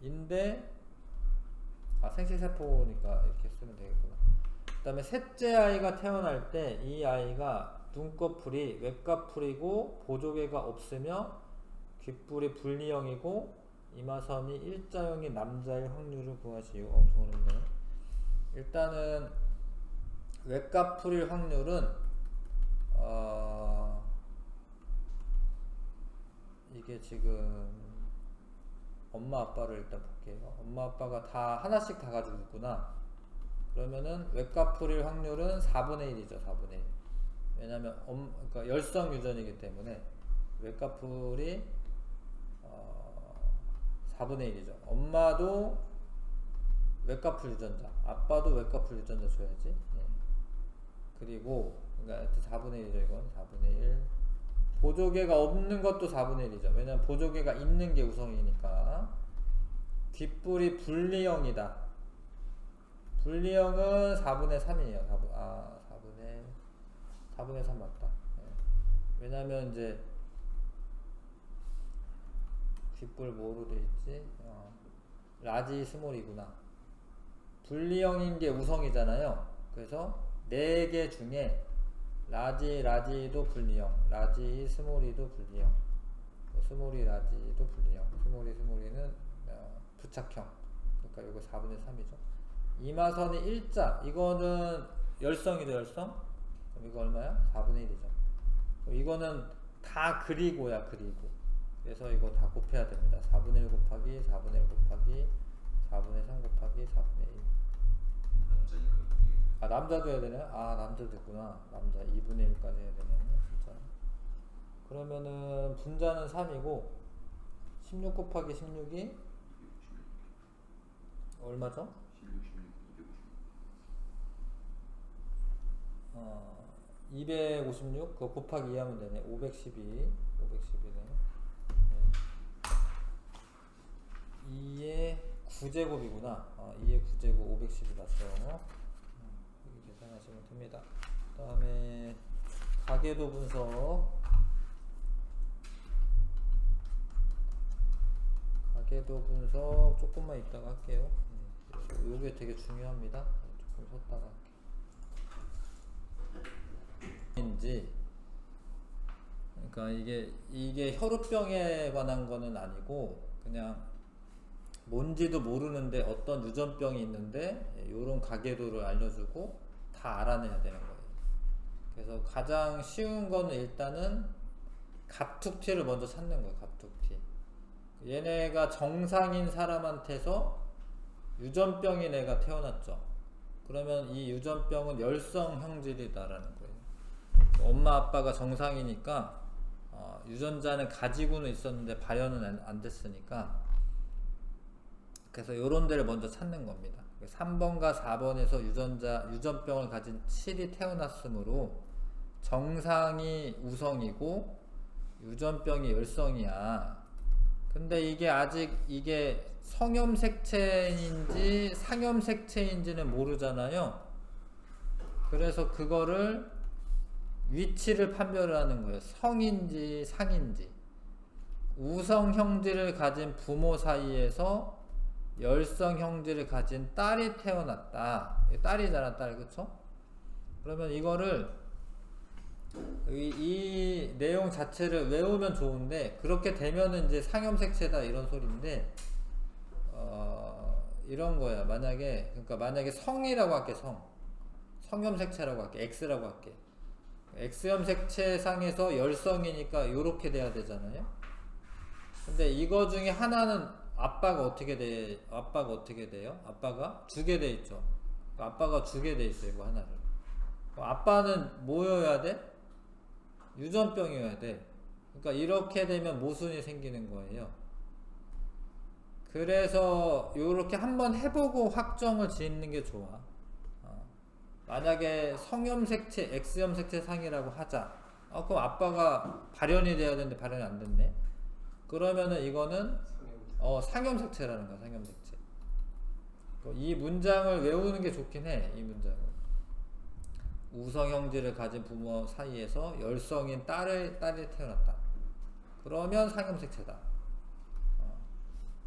인데, 생식세포니까 이렇게 쓰면 되겠구나. 그 다음에 셋째 아이가 태어날 때 이 아이가 눈꺼풀이 외꺼풀이고 보조개가 없으며 귓불이 분리형이고 이마선이 일자형인 남자일 확률을 구하시오. 엄청 어렵네. 일단은 외꺼풀일 확률은 이게 지금 엄마 아빠를 일단 볼게요. 엄마 아빠가 다 하나씩 다 가지고 있구나. 그러면은 외꺼풀일 확률은 4분의 1이죠. 4분의 1. 왜냐면 그러니까 열성 유전이기 때문에 외꺼풀이 4분의 1이죠. 엄마도 외꺼풀 유전자, 아빠도 외꺼풀 유전자 줘야지. 예. 그리고 그러니까 4분의 1이죠. 이건 4분의 1. 보조개가 없는 것도 4분의 1이죠. 왜냐면 보조개가 있는 게 우성이니까. 귓불이 분리형이다. 분리형은 4분의 3이에요. 4분의 3 맞다. 네. 왜냐면 이제 귓불 뭐로 돼 있지? 라지 스몰이구나. 분리형인 게 우성이잖아요. 그래서 4개 중에 라지도 분리형, 라지 스몰이도 분리형, 스몰이 라지도 분리형, 스몰이는 부착형. 그러니까 이거 4분의 3이죠. 이마선이 일자, 이거는 열성이죠. 열성. 그럼 이거 얼마야? 4분의 1이죠. 이거는 다 그리고야. 그리고. 그래서 이거 다 곱해야 됩니다. 4분의 1 곱하기 4분의 1 곱하기 4분의 3 곱하기 4분의 1. 남자도 해야 되네? 남자도 있구나. 남자 2분의 1까지 해야 되네. 진짜. 그러면은 분자는 3이고 16 곱하기 16이 얼마죠? 256 그거 곱하기 2 하면 되네. 512 512네. 2의 9제곱이구나. 2의 9제곱 510이 났어. 여기 계산하시면 됩니다. 그 다음에 가계도 분석. 가계도 분석 조금만 이따가 할게요. 요게 되게 중요합니다. 조금 쉬었다가 할게요. 그러니까 이게 혈우병에 관한 거는 아니고 그냥 뭔지도 모르는데 어떤 유전병이 있는데 요런 가계도를 알려주고 다 알아내야 되는 거예요. 그래서 가장 쉬운 거는 일단은 갑툭튀를 먼저 찾는 거예요. 갑툭튀. 얘네가 정상인 사람한테서 유전병인 애가 태어났죠. 그러면 이 유전병은 열성 형질이다라는 거예요. 엄마 아빠가 정상이니까 유전자는 가지고는 있었는데 발현은 안 됐으니까, 그래서 요런 데를 먼저 찾는 겁니다. 3번과 4번에서 유전병을 가진 7이 태어났으므로 정상이 우성이고 유전병이 열성이야. 근데 이게 아직 성염색체인지 상염색체인지는 모르잖아요. 그래서 그거를 위치를 판별을 하는 거예요. 성인지 상인지. 우성 형질을 가진 부모 사이에서 열성 형질을 가진 딸이 태어났다. 딸이잖아, 딸. 그쵸? 그러면 이거를 이 내용 자체를 외우면 좋은데, 그렇게 되면은 이제 상염색체다 이런 소리인데, 이런 거야. 만약에 성이라고 할게. 성염색체라고 할게. X라고 할게. X염색체 상에서 열성이니까 요렇게 돼야 되잖아요. 근데 이거 중에 하나는 아빠가 어떻게 돼요? 아빠가 주게 돼 있죠. 아빠가 주게 돼 있어요. 이거 하나를. 아빠는 뭐여야 돼? 유전병이어야 돼. 그러니까 이렇게 되면 모순이 생기는 거예요. 그래서 요렇게 한번 해보고 확정을 짓는 게 좋아. 만약에 성염색체, X염색체 상이라고 하자. 그럼 아빠가 발현이 돼야 되는데 발현이 안 됐네. 그러면은 이거는 상염색체라는 거야. 상염색체. 이 문장을 외우는 게 좋긴 해. 이 문장을. 우성 형질을 가진 부모 사이에서 열성인 딸이 태어났다. 그러면 상염색체다.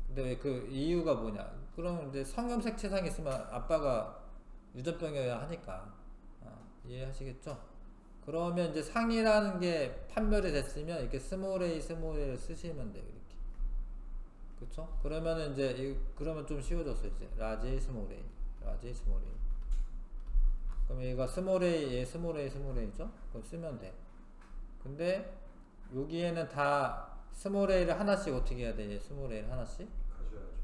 근데 왜 그 이유가 뭐냐? 그럼 이제 성염색체상이 있으면 아빠가 유전병이어야 하니까. 이해하시겠죠? 그러면 이제 상이라는 게 판별이 됐으면 이렇게 스몰 a를 쓰시면 돼요. 이렇게. 그쵸? 그러면은 이제 그러면 좀 쉬워졌어. 이제 라지 a, 스몰 a. 그럼 얘가 스몰 a죠? 그럼 쓰면 돼. 근데 여기에는 다 스몰 a를 하나씩 어떻게 해야 돼? 스몰 a를 하나씩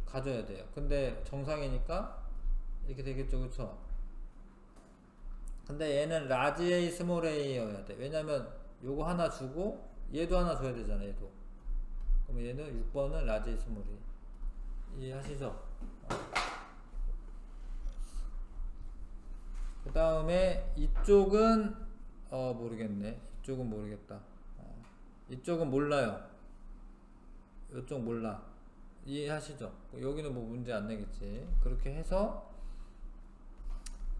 가져야 돼요. 근데 정상이니까 이렇게 되겠죠. 그쵸? 근데 얘는 라지 A, 스몰 A여야 돼. 왜냐면 요거 하나 주고 얘도 하나 줘야 되잖아. 얘도. 그럼 얘는 6번은 라지 A, 스몰 A. 이해하시죠? 그 다음에 이쪽은 모르겠네. 이쪽은 모르겠다. 이쪽은 몰라요. 이쪽 몰라. 이해하시죠? 여기는 뭐 문제 안 내겠지. 그렇게 해서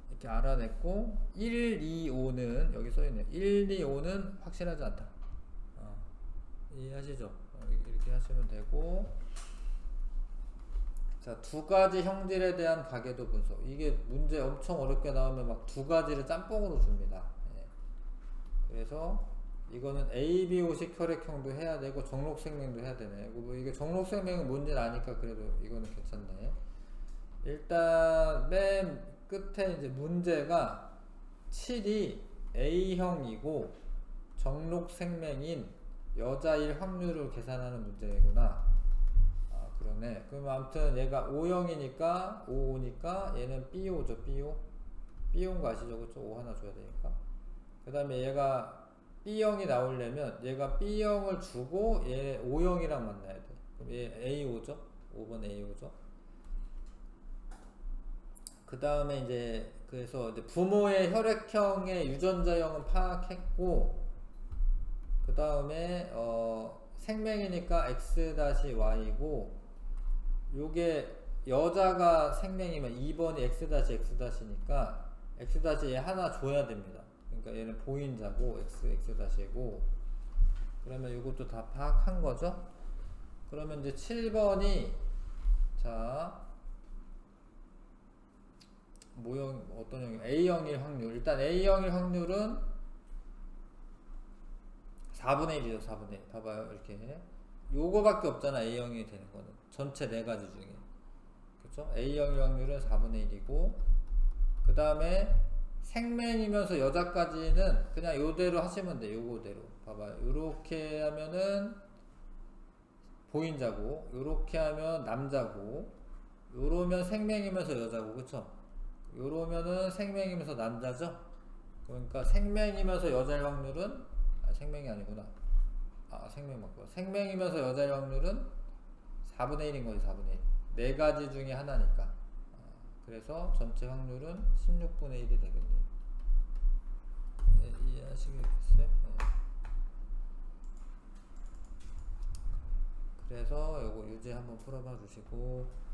이렇게 알아냈고, 1, 2, 5는 여기 써있네요. 1, 2, 5는 확실하지 않다. 이해하시죠? 이렇게 하시면 되고, 자, 두 가지 형질에 대한 가계도 분석. 이게 문제 엄청 어렵게 나오면 막 두 가지를 짬뽕으로 줍니다. 그래서 이거는 ABO식 혈액형도 해야 되고 정록생명도 해야 되네. 뭐 이게 정록생명은 뭔지 아니까 그래도 이거는 괜찮네. 일단 맨 끝에 이제 문제가 7이 A형이고 정록생명인 여자일 확률을 계산하는 문제구나. 그러네. 그럼 아무튼 얘가 O형이니까 5니까 얘는 B오죠. B온 거 아시죠? 그쵸? 5 하나 줘야 되니까. 그 다음에 얘가 B형이 나오려면 얘가 B형을 주고 얘 O형이랑 만나야 돼. 그럼 얘 A5죠? 5번 A5죠? 그 다음에 이제 그래서 이제 부모의 혈액형의 유전자형은 파악했고, 그 다음에 생명이니까 X-Y고, 요게 여자가 생명이면 2번이 X-X니까 X- 얘 하나 줘야 됩니다. 그러니까 얘는 보인자고 X-고 그러면 이것도 다 파악한 거죠? 그러면 이제 7번이 자 모형 어떤 형이 A형일 확률 일단 A형일 확률은 4분의 1이죠. 4분의 1 봐봐요 이렇게 요거밖에 없잖아. A형이 되는 거는 전체 4가지 중에 그쵸? A형일 확률은 4분의 1이고 그 다음에 생맨이면서 여자까지는 그냥 요대로 하시면 돼. 요거대로 봐봐요. 요렇게 하면은 보인자고 요렇게 하면 남자고 요러면 생맹이면서 여자고 그쵸? 요러면은 생맹이면서 남자죠? 그러니까 생맹이면서 여자일 확률은 생맹이 아니구나. 생맹 맞고 생맹이면서 여자일 확률은 4분의 1인 거지. 4분의 1 4가지 중에 하나니까 그래서 전체 확률은 16분의 1이 되겠네요. 네, 이해하시겠어요? 네. 그래서 요거 유제 한번 풀어봐 주시고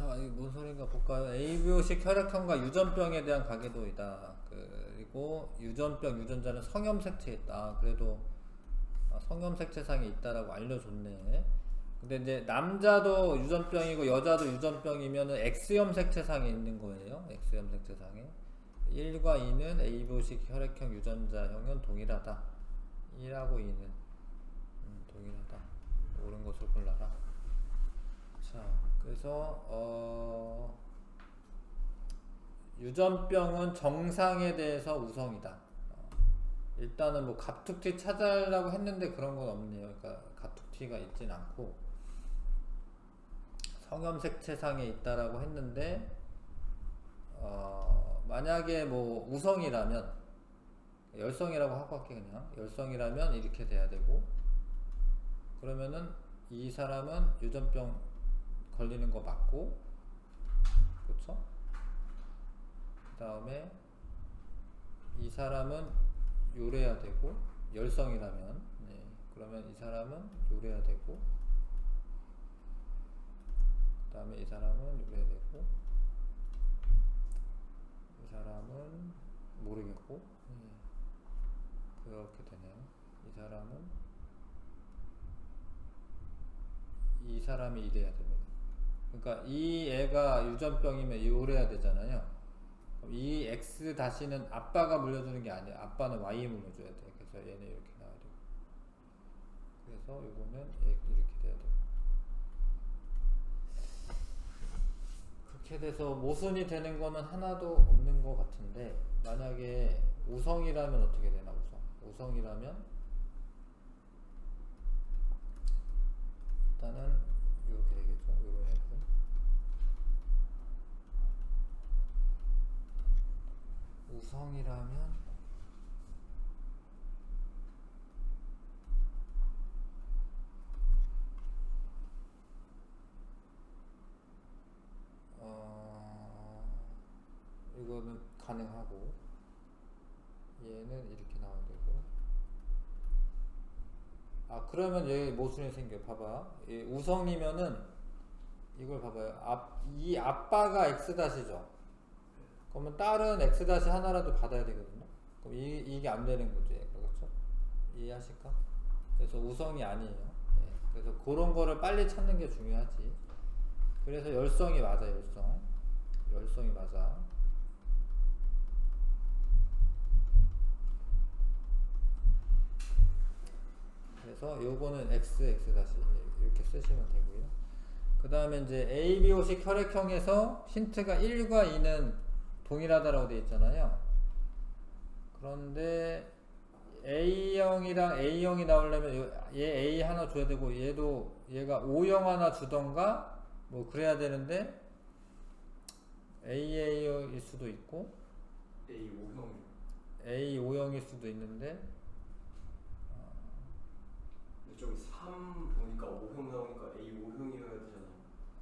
자, 이게 뭔 소린가 볼까요? ABO식 혈액형과 유전병에 대한 가계도이다. 그리고 유전병, 유전자는 성염색체에 있다. 그래도 성염색체상에 있다라고 알려줬네. 근데 이제 남자도 유전병이고 여자도 유전병이면은 X염색체상에 있는 거예요. X염색체상에 1과 2는 ABO식 혈액형 유전자형은 동일하다. 1하고 2는 동일하다. 옳은 것을 골라라. 자, 그래서 유전병은 정상에 대해서 우성이다. 일단은 뭐 갑툭튀 찾아달라고 했는데 그런 건 없네요. 그러니까 갑툭튀가 있진 않고 성염색체상에 있다라고 했는데 만약에 뭐 우성이라면 열성이라고 하고 할게. 그냥 열성이라면 이렇게 돼야 되고 그러면은 이 사람은 유전병 걸리는 거 맞고 그쵸? 그 다음에 이 사람은 요래야 되고 열성이라면 네. 그러면 이 사람은 요래야 되고 그 다음에 이 사람은 요래야 되고 이 사람은 모르겠고 그렇게 되네요. 이 사람이 이래야 됩니다. 그러니까 이 애가 유전병이면 요래야 되잖아요. 그럼 이 X 다시는 아빠가 물려주는 게 아니야. 아빠는 Y 물려줘야 돼. 그래서 얘는 이렇게 나와야 되고 그래서 요거는 이렇게 돼야 되고 그렇게 돼서 모순이 되는 거는 하나도 없는 것 같은데 만약에 우성이라면 어떻게 되나. 우성이라면 일단은 이렇게 되겠죠. 요런 애들 우성이라면 이거는 가능하고 얘는 이렇게 나와야 되고 그러면 여기 모순이 생겨. 봐봐. 우성이면은 이걸 봐봐요. 이 아빠가 X-죠. 그러면 딸은 X- 하나라도 받아야 되거든요. 그럼 이게 안 되는 거죠. 그렇죠? 이해하실까? 그래서 우성이 아니에요. 예. 그래서 그런 거를 빨리 찾는 게 중요하지. 그래서 열성이 맞아. 열성. 열성이 맞아. 그래서 요거는 XX 다시 이렇게 쓰시면 되고요. 그 다음에 이제 ABO식 혈액형에서 힌트가 1과 2는 동일하다라고 되어 있잖아요. 그런데 A형이랑 A형이 나오려면 얘 A 하나 줘야 되고 얘가 O형 하나 주던가 뭐 그래야 되는데 AA일 수도 있고 A5형일 수도 있는데 근데 저기 3 보니까 5형 나오니까 A5형이어야 되잖아요.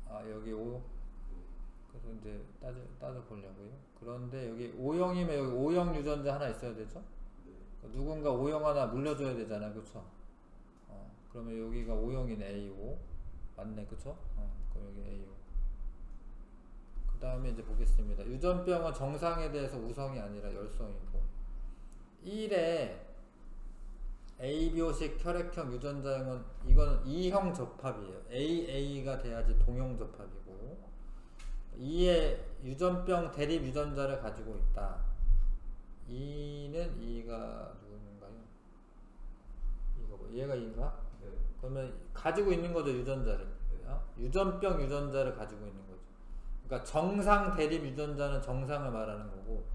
아 여기 5 그래서 이제 따져 보려고요. 그런데 여기 O형이면 여기 O형 유전자 하나 있어야 되죠? 네. 누군가 O형 하나 물려줘야 되잖아요, 그쵸? 그러면 여기가 O형이네, A5 맞네, 그쵸? 그럼 여기 A5. 그 다음에 이제 보겠습니다. 유전병은 정상에 대해서 우성이 아니라 열성이고 1에 ABO식 혈액형 유전자형은 이거는 2형 접합이에요. AA가 돼야지 동형 접합이고 2에 유전병 대립 유전자를 가지고 있다. 2는 2가 누군가요? 이거 뭐 얘가 2인가? 네. 그러면 가지고 있는 거죠, 유전자를. 유전병 유전자를 가지고 있는 거죠. 그러니까 정상 대립 유전자는 정상을 말하는 거고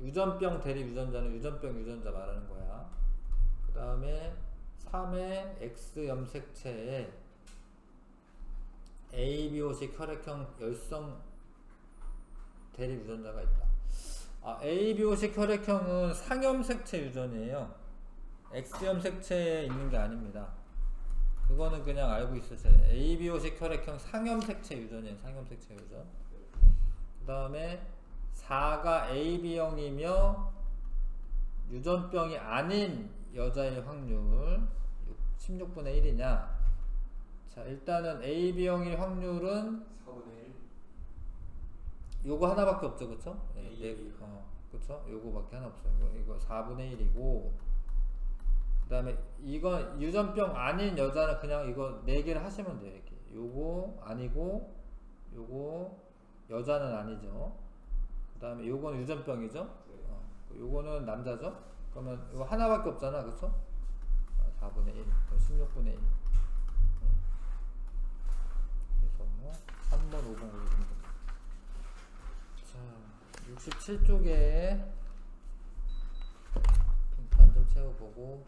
유전병 대립 유전자는 유전병 유전자 말하는 거야. 그 다음에 3의 X 염색체에 ABO식 혈액형 열성 대립 유전자가 있다. ABO식 혈액형은 상염색체 유전이에요. X 염색체에 있는 게 아닙니다. 그거는 그냥 알고 있으셔야 돼요. ABO식 혈액형 상염색체 유전이에요. 상염색체 유전. 그 다음에 4가 AB형이며 유전병이 아닌 여자의 확률 16분의 1이냐. 자, 일단은 AB형일 확률은 4분의 1. 요거 하나밖에 없죠, 그쵸? 그쵸? 요거밖에 하나 없어요. 이거 4분의 1이고, 그 다음에 이건 유전병 아닌 여자는 그냥 이거 4개를 하시면 돼요. 이렇게. 요거 아니고, 요거 여자는 아니죠. 그 다음에 요거는 유전병이죠. 네. 요거는 남자죠. 그러면 이거 하나밖에 없잖아, 그쵸? 4분의 1, 16분의 1. 그래서 3번, 5번 고르시면 됩니다. 자, 67쪽에 빈칸 좀 채워보고.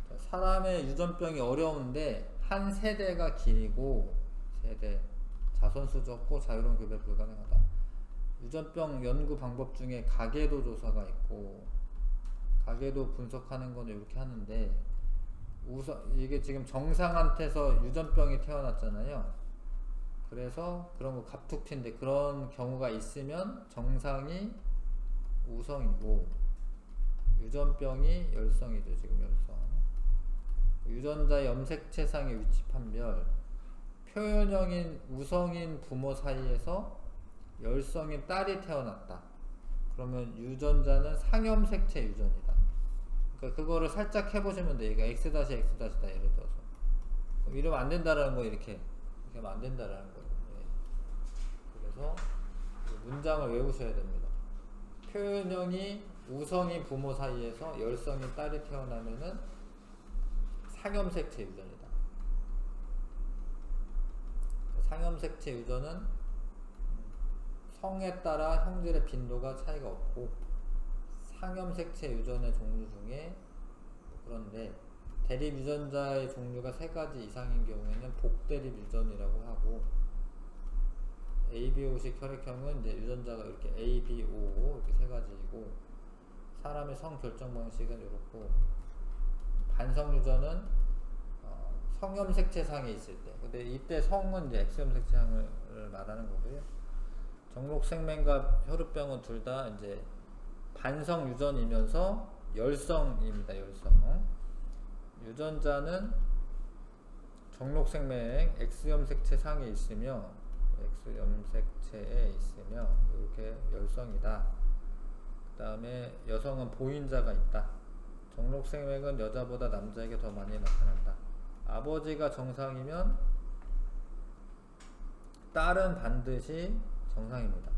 자, 사람의 유전병이 어려운데 한 세대가 길고 자손수 적고 자유로운 교배 불가능하다. 유전병 연구 방법 중에 가계도 조사가 있고 가계도 분석하는 거는 이렇게 하는데 이게 지금 정상한테서 유전병이 태어났잖아요. 그래서 그런 거 갑툭튀인데 그런 경우가 있으면 정상이 우성이고 유전병이 열성이죠. 지금 열성. 유전자 염색체상의 위치 판별. 표현형인 우성인 부모 사이에서 열성인 딸이 태어났다. 그러면 유전자는 상염색체 유전이다. 그러니까 그거를 살짝 해보시면 돼요. 이거 X-X'다 예를 들어서. 이러면 안 된다라는 거 이렇게 하면 안 된다라는 거예요. 네. 그래서 문장을 외우셔야 됩니다. 표현형이 우성인 부모 사이에서 열성인 딸이 태어나면은 상염색체 유전이다. 상염색체 유전은 성에 따라 형질의 빈도가 차이가 없고 상염색체 유전의 종류 중에 그런데 대립 유전자의 종류가 3가지 이상인 경우에는 복대립 유전이라고 하고 ABO식 혈액형은 이제 유전자가 이렇게 ABO 이렇게 3가지이고 사람의 성 결정 방식은 이렇고 반성 유전은 성염색체상에 있을 때 근데 이때 성은 이제 X염색체상을 말하는 거고요. 정록생명과 혈우병은 둘 다 이제 반성 유전이면서 열성입니다. 열성. 유전자는 정록생명 X염색체 상에 있으며 X염색체에 있으며 이렇게 열성이다. 그 다음에 여성은 보인자가 있다. 정록생명은 여자보다 남자에게 더 많이 나타난다. 아버지가 정상이면 딸은 반드시 정상입니다.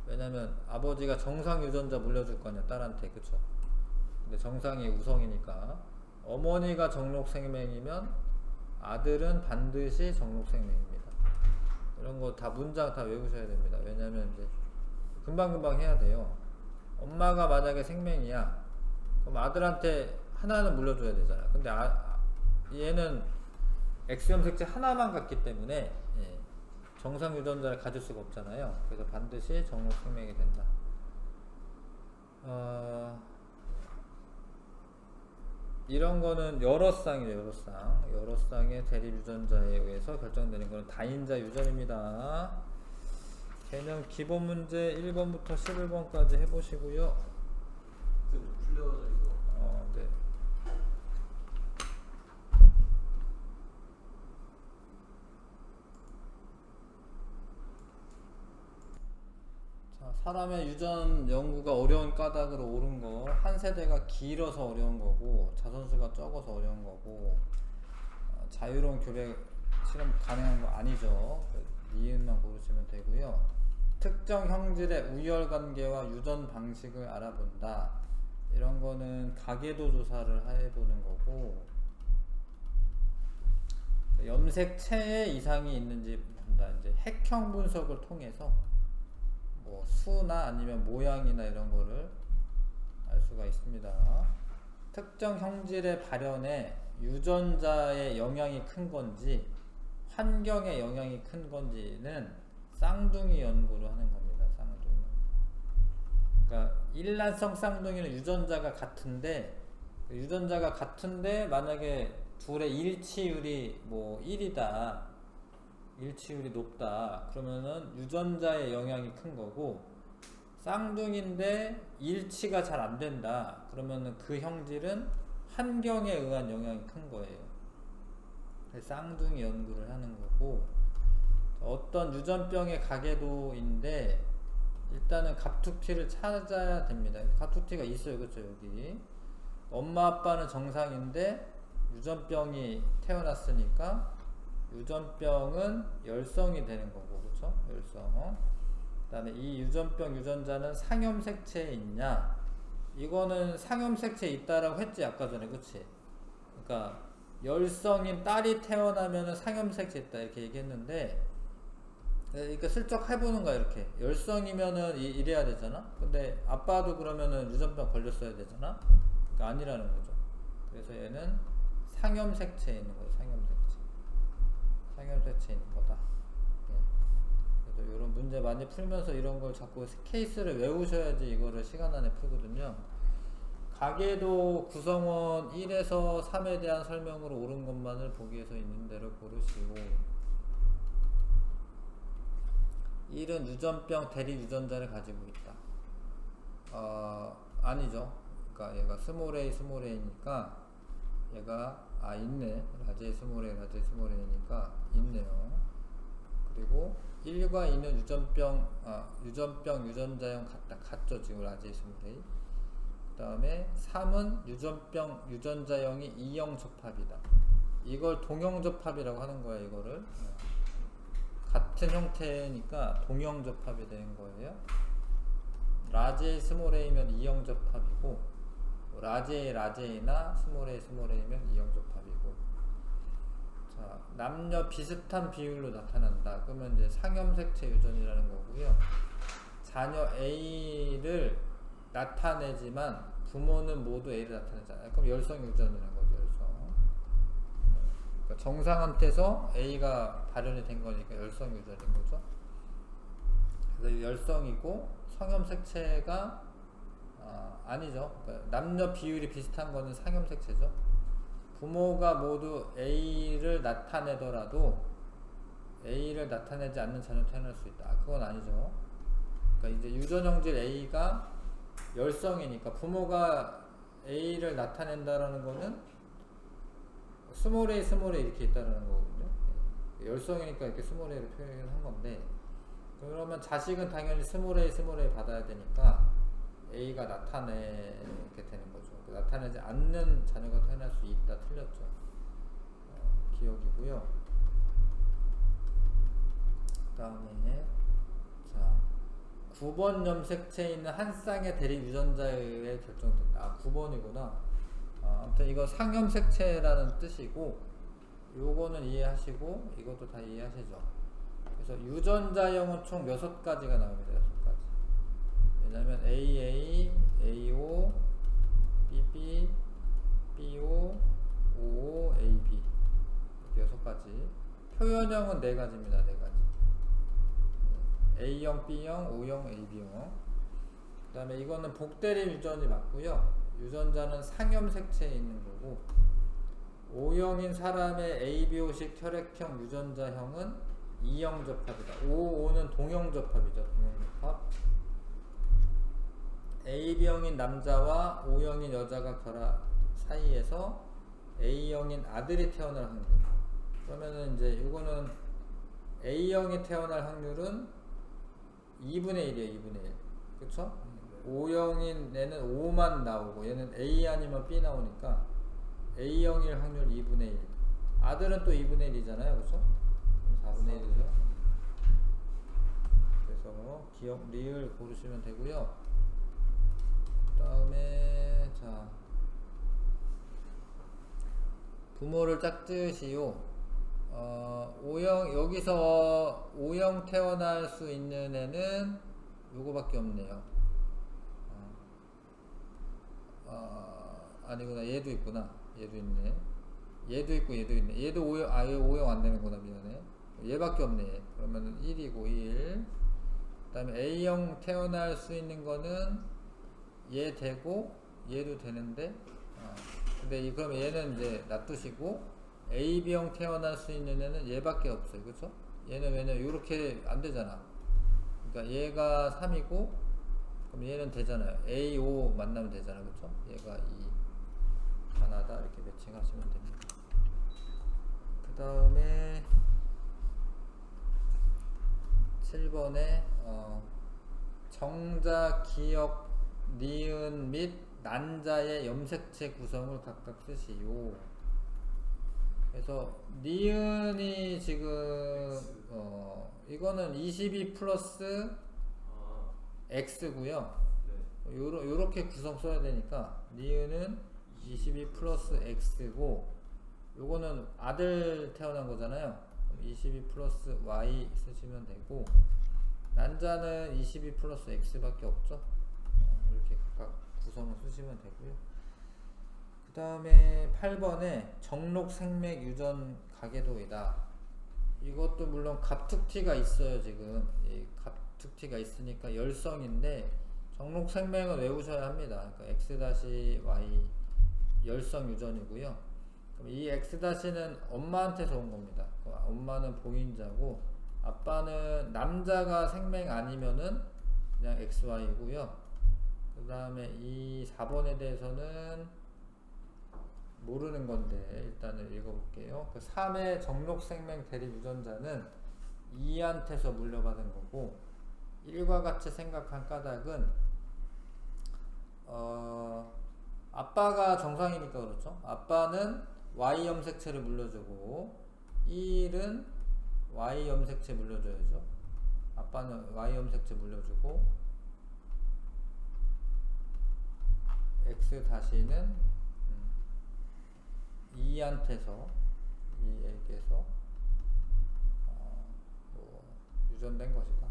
왜냐면 아버지가 정상 유전자 물려줄 거냐 딸한테, 그쵸? 근데 정상이 우성이니까. 어머니가 정록생명이면 아들은 반드시 정록생명입니다. 이런 거 다 문장 다 외우셔야 됩니다. 왜냐면 이제 금방금방 해야 돼요. 엄마가 만약에 생명이야, 그럼 아들한테 하나는 물려줘야 되잖아. 근데 얘는 X형 색채 하나만 갖기 때문에 정상 유전자를 가질 수가 없잖아요. 그래서 반드시 정록생명이 된다. 이런 거는 여러 쌍이에요. 여러 쌍의 대립 유전자에 의해서 결정되는 거는 다인자 유전입니다. 개념 기본 문제 1번부터 11번까지 해보시고요. 좀 풀려져 있어. 네. 자, 사람의 유전 연구가 어려운 까닭으로 옳은 거, 한 세대가 길어서 어려운 거고, 자손수가 적어서 어려운 거고, 자유로운 교배 실험 가능한 거 아니죠. 니은만 고르시면 되고요. 특정 형질의 우열 관계와 유전 방식을 알아본다. 이런 거는 가계도 조사를 해보는 거고, 염색체에 이상이 있는지 본다. 이제 핵형 분석을 통해서 뭐 수나 아니면 모양이나 이런 거를 알 수가 있습니다. 특정 형질의 발현에 유전자의 영향이 큰 건지 환경의 영향이 큰 건지는 쌍둥이 연구를 하는 겁니다. 쌍둥이. 그러니까 일란성 쌍둥이는 유전자가 같은데 만약에 둘의 일치율이 뭐 1이다, 일치율이 높다, 그러면은 유전자의 영향이 큰 거고, 쌍둥이인데 일치가 잘 안 된다, 그러면은 그 형질은 환경에 의한 영향이 큰 거예요. 쌍둥이 연구를 하는 거고, 어떤 유전병의 가계도인데 일단은 갑툭튀를 찾아야 됩니다. 갑툭튀가 있어요, 그렇죠? 여기 엄마 아빠는 정상인데 유전병이 태어났으니까 유전병은 열성이 되는 거고, 그렇죠? 열성. 그다음에 이 유전병 유전자는 상염색체에 있냐? 이거는 상염색체에 있다라고 했지 아까 전에, 그렇지? 그러니까 열성인 딸이 태어나면은 상염색체 있다 이렇게 얘기했는데, 그러니까 슬쩍 해보는 거야. 이렇게 열성이면은 이래야 되잖아. 근데 아빠도 그러면은 유전병 걸렸어야 되잖아. 그러니까 아니라는 거죠. 그래서 얘는 상염색체에 있는 거예요. 상염색체에 있는 거다. 그래서 이런 문제 많이 풀면서 이런 걸 자꾸 케이스를 외우셔야지 이거를 시간 안에 풀거든요. 가계도 구성원 1에서 3에 대한 설명으로 옳은 것만을 보기에서 있는 대로 고르시고, 1은 유전병 대립 유전자를 가지고 있다. 아니죠. 그러니까 얘가 스몰 a니까 얘가 있네. 라지 스몰 a니까 있네요. 그리고 1과 2는 유전병 유전자형 같죠. 지금 라지 스몰 a. 그 다음에 3은 유전병 유전자형이 이형 접합이다. 이걸 동형 접합이라고 하는 거야. 이거를 같은 형태니까 동형 접합이 되는 거예요. 라지 스몰 a면 이형 접합이고, 라지 a나 스몰 a면 이형 접합이고. 자, 남녀 비슷한 비율로 나타난다. 그러면 이제 상염색체 유전이라는 거고요. 자녀 A를 나타내지만 부모는 모두 A를 나타내잖아요. 그럼 열성 유전이라는 거죠. 열성. 그러니까 정상한테서 A가 발현이 된 거니까 열성 유전인 거죠. 그래서 열성이고, 성염색체가 아니죠. 그러니까 남녀 비율이 비슷한 거는 상염색체죠. 부모가 모두 A를 나타내더라도 A를 나타내지 않는 자녀 태어날 수 있다. 그건 아니죠. 그러니까 이제 유전형질 A가 열성이니까 부모가 A를 나타낸다라는 거는 스몰 a 이렇게 있다라는 거거든요. 열성이니까 이렇게 스몰 a를 표현한 건데, 그러면 자식은 당연히 스몰 a 받아야 되니까 A가 나타내게 되는 거죠. 나타내지 않는 자녀가 태어날 수 있다. 틀렸죠. 기억이고요. 그 다음에 자 9번 염색체에 있는 한 쌍의 대립 유전자에 의해 결정된다. 아 9번이구나. 아무튼 이거 상염색체라는 뜻이고 요거는 이해하시고 이것도 다 이해하시죠. 그래서 유전자형은 총 6가지가 나옵니다. 6가지. 왜냐면 AA, AO, BB, BO, OO, AB 6가지. 표현형은 4가지입니다. 4가지. A형, B형, O형, AB형. 그 다음에 이거는 복대립 유전이 맞고요. 유전자는 상염색체에 있는 거고 O형인 사람의 ABO식 혈액형 유전자형은 E형 접합이다. OO는 동형 접합이죠. 동형 접합. AB형인 남자와 O형인 여자가 결합 사이에서 A형인 아들이 태어날 확률. 그러면은 이제 이거는 A형이 태어날 확률은 2분의 1이에요. 2분의 1. 그쵸? O형인 애는 O만 나오고 얘는 A 아니면 B 나오니까 A형일 확률 2분의 1. 아들은 또 2분의 1이잖아요. 그쵸? 4분의 1이죠. 그래서 기억, 리을 고르시면 되고요. 그 다음에 자 부모를 짝짓이요. O형 여기서 O형 태어날 수 있는 애는 요거밖에 없네요. 아니구나. 얘도 있구나. 얘도 있네. 얘도 있고 얘도 있네. 얘도 O형 얘 O형 안 되는구나. 미안해. 얘밖에 없네. 그러면은 1이고 1. 그다음에 A형 태어날 수 있는 거는 얘 되고 얘도 되는데 근데 그러면 얘는 이제 놔두시고 AB형 태어날 수 있는 애는 얘밖에 없어요. 그쵸? 얘는 왜냐면 이렇게 안 되잖아. 그러니까 얘가 3이고 그럼 얘는 되잖아요. A, O 만나면 되잖아. 그쵸? 얘가 2 하나다. 이렇게 매칭하시면 됩니다. 그 다음에 7번에 정자, 기역, 니은 및 난자의 염색체 구성을 각각 쓰시오. 그래서 니은이 지금 이거는 22 플러스 x고요. 요렇게 구성 써야 되니까 니은은 22 플러스 x고 요거는 아들 태어난 거잖아요. 22 플러스 y 쓰시면 되고 난자는 22 플러스 x밖에 없죠. 이렇게 각각 구성을 쓰시면 되고요. 그 다음에 8번에 정록 생맥 유전 가계도이다. 이것도 물론 갑툭튀가 있어요. 지금 이 갑툭튀가 있으니까 열성인데 정록 생맥은 외우셔야 합니다. 그러니까 x-y 열성 유전이고요. 그럼 이 x-는 엄마한테서 온 겁니다. 엄마는 봉인자고 아빠는 남자가 생맥 아니면은 그냥 xy이고요. 그 다음에 이 4번에 대해서는 모르는 건데 일단은 읽어볼게요. 그 3의 정록생명 대립 유전자는 2한테서 물려받은 거고 1과 같이 생각한 까닭은 아빠가 정상이니까 그렇죠. 아빠는 Y 염색체를 물려주고 1은 Y 염색체 물려줘야죠. 아빠는 Y 염색체 물려주고 X-는 2한테서 이 애에게서 유전된 것이다.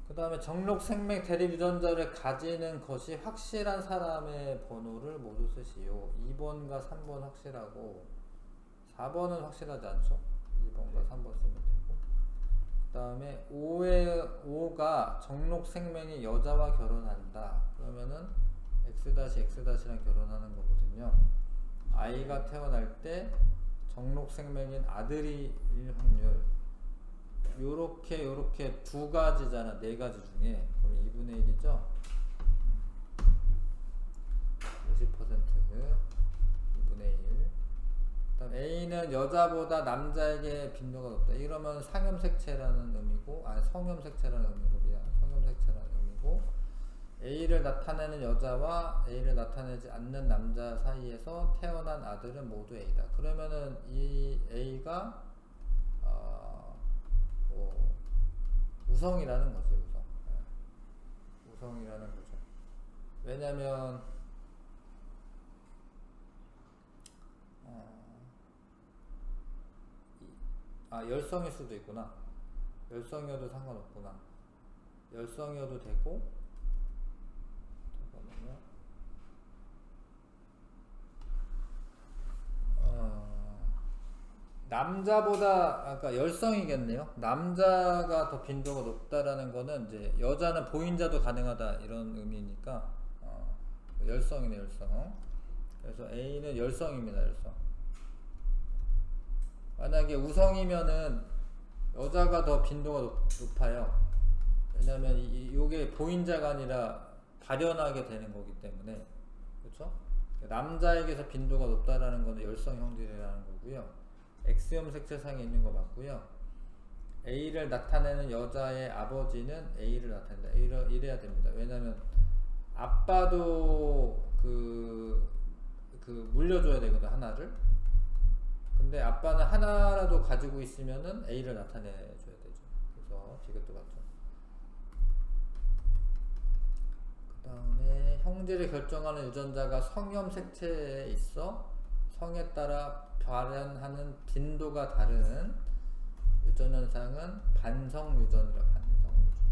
그 다음에 정록생맥 대립 유전자를 가지는 것이 확실한 사람의 번호를 모두 쓰시오. 2번과 3번 확실하고 4번은 확실하지 않죠. 2번과 3번 쓰면 되고 그 다음에 5가 정록생명이 여자와 결혼한다. 그러면은 X-X랑 결혼하는 거거든요. 아이가 태어날 때 정록생명인 아들일 확률 요렇게 두 가지잖아. 네 가지 중에 그럼 2분의 1이죠. 50% 2분의 1. 그다음 A는 여자보다 남자에게 빈도가 높다. 이러면 상염색체라는 의미고 성염색체라는 의미고 성염색체라는 의미고 A를 나타내는 여자와 A를 나타내지 않는 남자 사이에서 태어난 아들은 모두 A다. 그러면은 이 A가 뭐 우성이라는 거죠. 우성. 네. 우성이라는 거죠. 왜냐면 열성일 수도 있구나. 열성이어도 상관없구나. 열성이어도 되고, 잠깐만요. 남자보다 아까 열성이겠네요. 남자가 더 빈도가 높다라는 거는 이제 여자는 보인자도 가능하다 이런 의미니까 열성이네 열성. 그래서 A는 열성입니다 열성. 만약에 우성이면은 여자가 더 빈도가 높아요. 왜냐면 이게 보인자가 아니라 발현하게 되는 거기 때문에 그렇죠? 남자에게서 빈도가 높다라는 거는 열성 형질이라는 거고요. X염 색채상에 있는 거 맞고요. A를 나타내는 여자의 아버지는 A를 나타낸다. 이래야 됩니다. 왜냐면 아빠도 물려줘야 되거든 하나를. 근데 아빠는 하나라도 가지고 있으면은 A를 나타내줘야 되죠. 그래서 이것도 맞죠. 그 다음에 형질을 결정하는 유전자가 성염 색채에 있어 성에 따라 발현하는 빈도가 다른 유전현상은 반성유전이라 반성유전.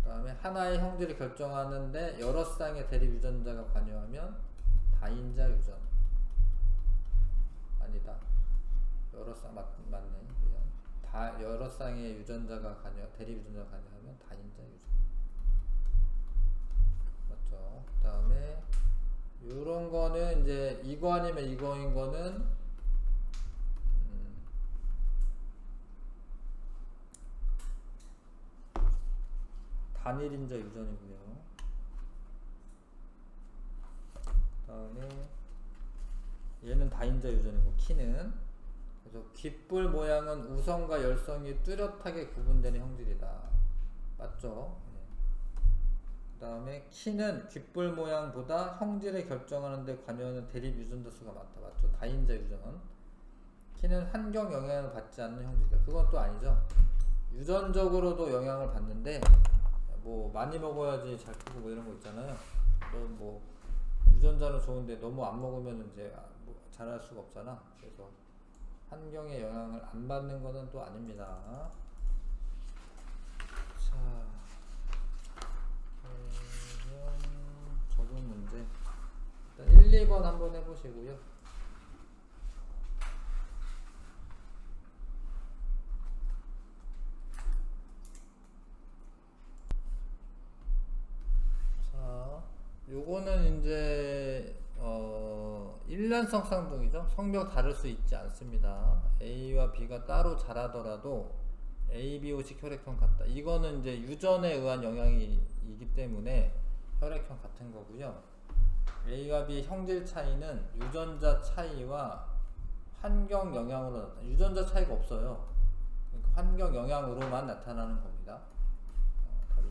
그 다음에 하나의 형질을 결정하는데 여러 쌍의 대립 유전자가 관여하면 다인자 유전. 아니다. 여러 쌍 맞네. 미안. 여러 쌍의 유전자가 대립 유전자가 관여하면 다인자 유전. 맞죠? 그 다음에 요런 거는 이제 이거 아니면 이거인 거는 단일인자 유전이고요. 그 다음에 얘는 다인자 유전이고 키는 그래서 귓불 모양은 우성과 열성이 뚜렷하게 구분되는 형질이다. 맞죠? 그 다음에 키는 귓불 모양보다 형질을 결정하는 데 관여하는 대립 유전자 수가 많다. 맞죠? 다인자 유전. 키는 환경 영향을 받지 않는 형질이다. 그건 또 아니죠. 유전적으로도 영향을 받는데 뭐 많이 먹어야지 잘 크고 뭐 이런 거 있잖아요. 뭐 유전자는 좋은데 너무 안 먹으면 이제 뭐 잘할 수가 없잖아. 그래서 환경의 영향을 안 받는 거는 또 아닙니다. 자, 적용 문제 일단 1, 2번 한번 해보시고요. 자, 요거는 이제 일란성 쌍둥이죠. 성별 다를 수 있지 않습니다. A와 B가 따로 자라더라도 A, B, O식 혈액형 같다. 이거는 이제 유전에 의한 영향이기 때문에 혈액형 같은 거고요. A와 B 형질 차이는 유전자 차이와 환경 영향으로 나타나. 유전자 차이가 없어요. 그러니까 환경 영향으로만 나타나는 겁니다. 바로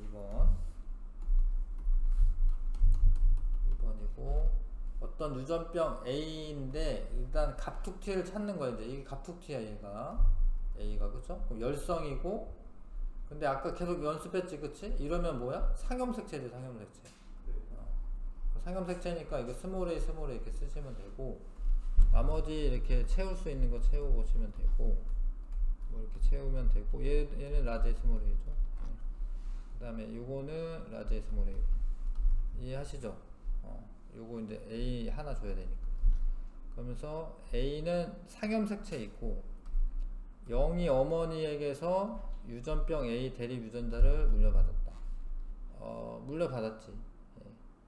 2번이고 어떤 유전병 A인데 일단 갑툭튀를 찾는 거예요. 이제 이게 갑툭튀야 얘가. A가 그쵸? 그럼 열성이고 근데 아까 계속 연습했지 그치? 이러면 뭐야? 상염색체지 상염색체. 상염색체니까 이거 스몰 A 이렇게 쓰시면 되고 나머지 이렇게 채울 수 있는 거 채워보시면 되고 뭐 이렇게 채우면 되고 얘는 라지 스몰 A죠. 그 다음에 요거는 라지 스몰 A. 이해하시죠? 요거 이제 A 하나 줘야 되니까. 그러면서 A는 상염색체 있고 0이 어머니에게서 유전병 A 대립 유전자를 물려받았다. 물려받았지.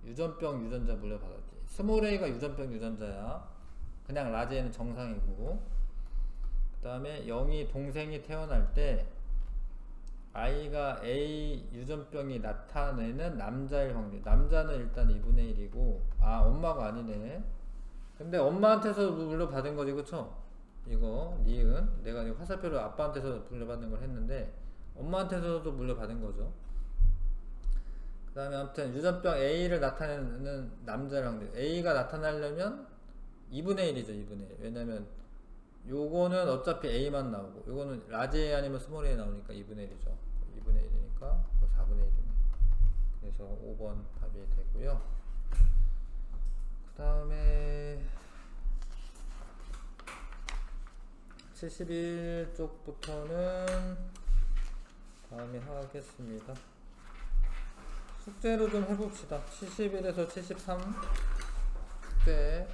유전병 유전자 물려받았지. 스몰 A가 유전병 유전자야. 그냥 라지에는 정상이고. 그 다음에 0이 동생이 태어날 때 아이가 A 유전병이 나타내는 남자일 확률. 남자는 일단 2분의 1이고 엄마가 아니네. 근데 엄마한테서 물려받은 거지 그쵸? 이거 니은 내가 화살표를 아빠한테서 물려받는 걸 했는데 엄마한테서도 물려받은 거죠. 다음에 아무튼 유전병 A를 나타내는 남자를 확률. A가 나타나려면 2분의 1이죠. 2분의 1. 왜냐면 요거는 어차피 A만 나오고 요거는 라지 A 아니면 스몰 A 나오니까 2분의 1이죠. 2분의 1이니까 4분의 1이네. 그래서 5번 답이 되고요. 그 다음에 71쪽부터는 다음에 하겠습니다. 숙제로 좀 해봅시다. 71에서 73 숙제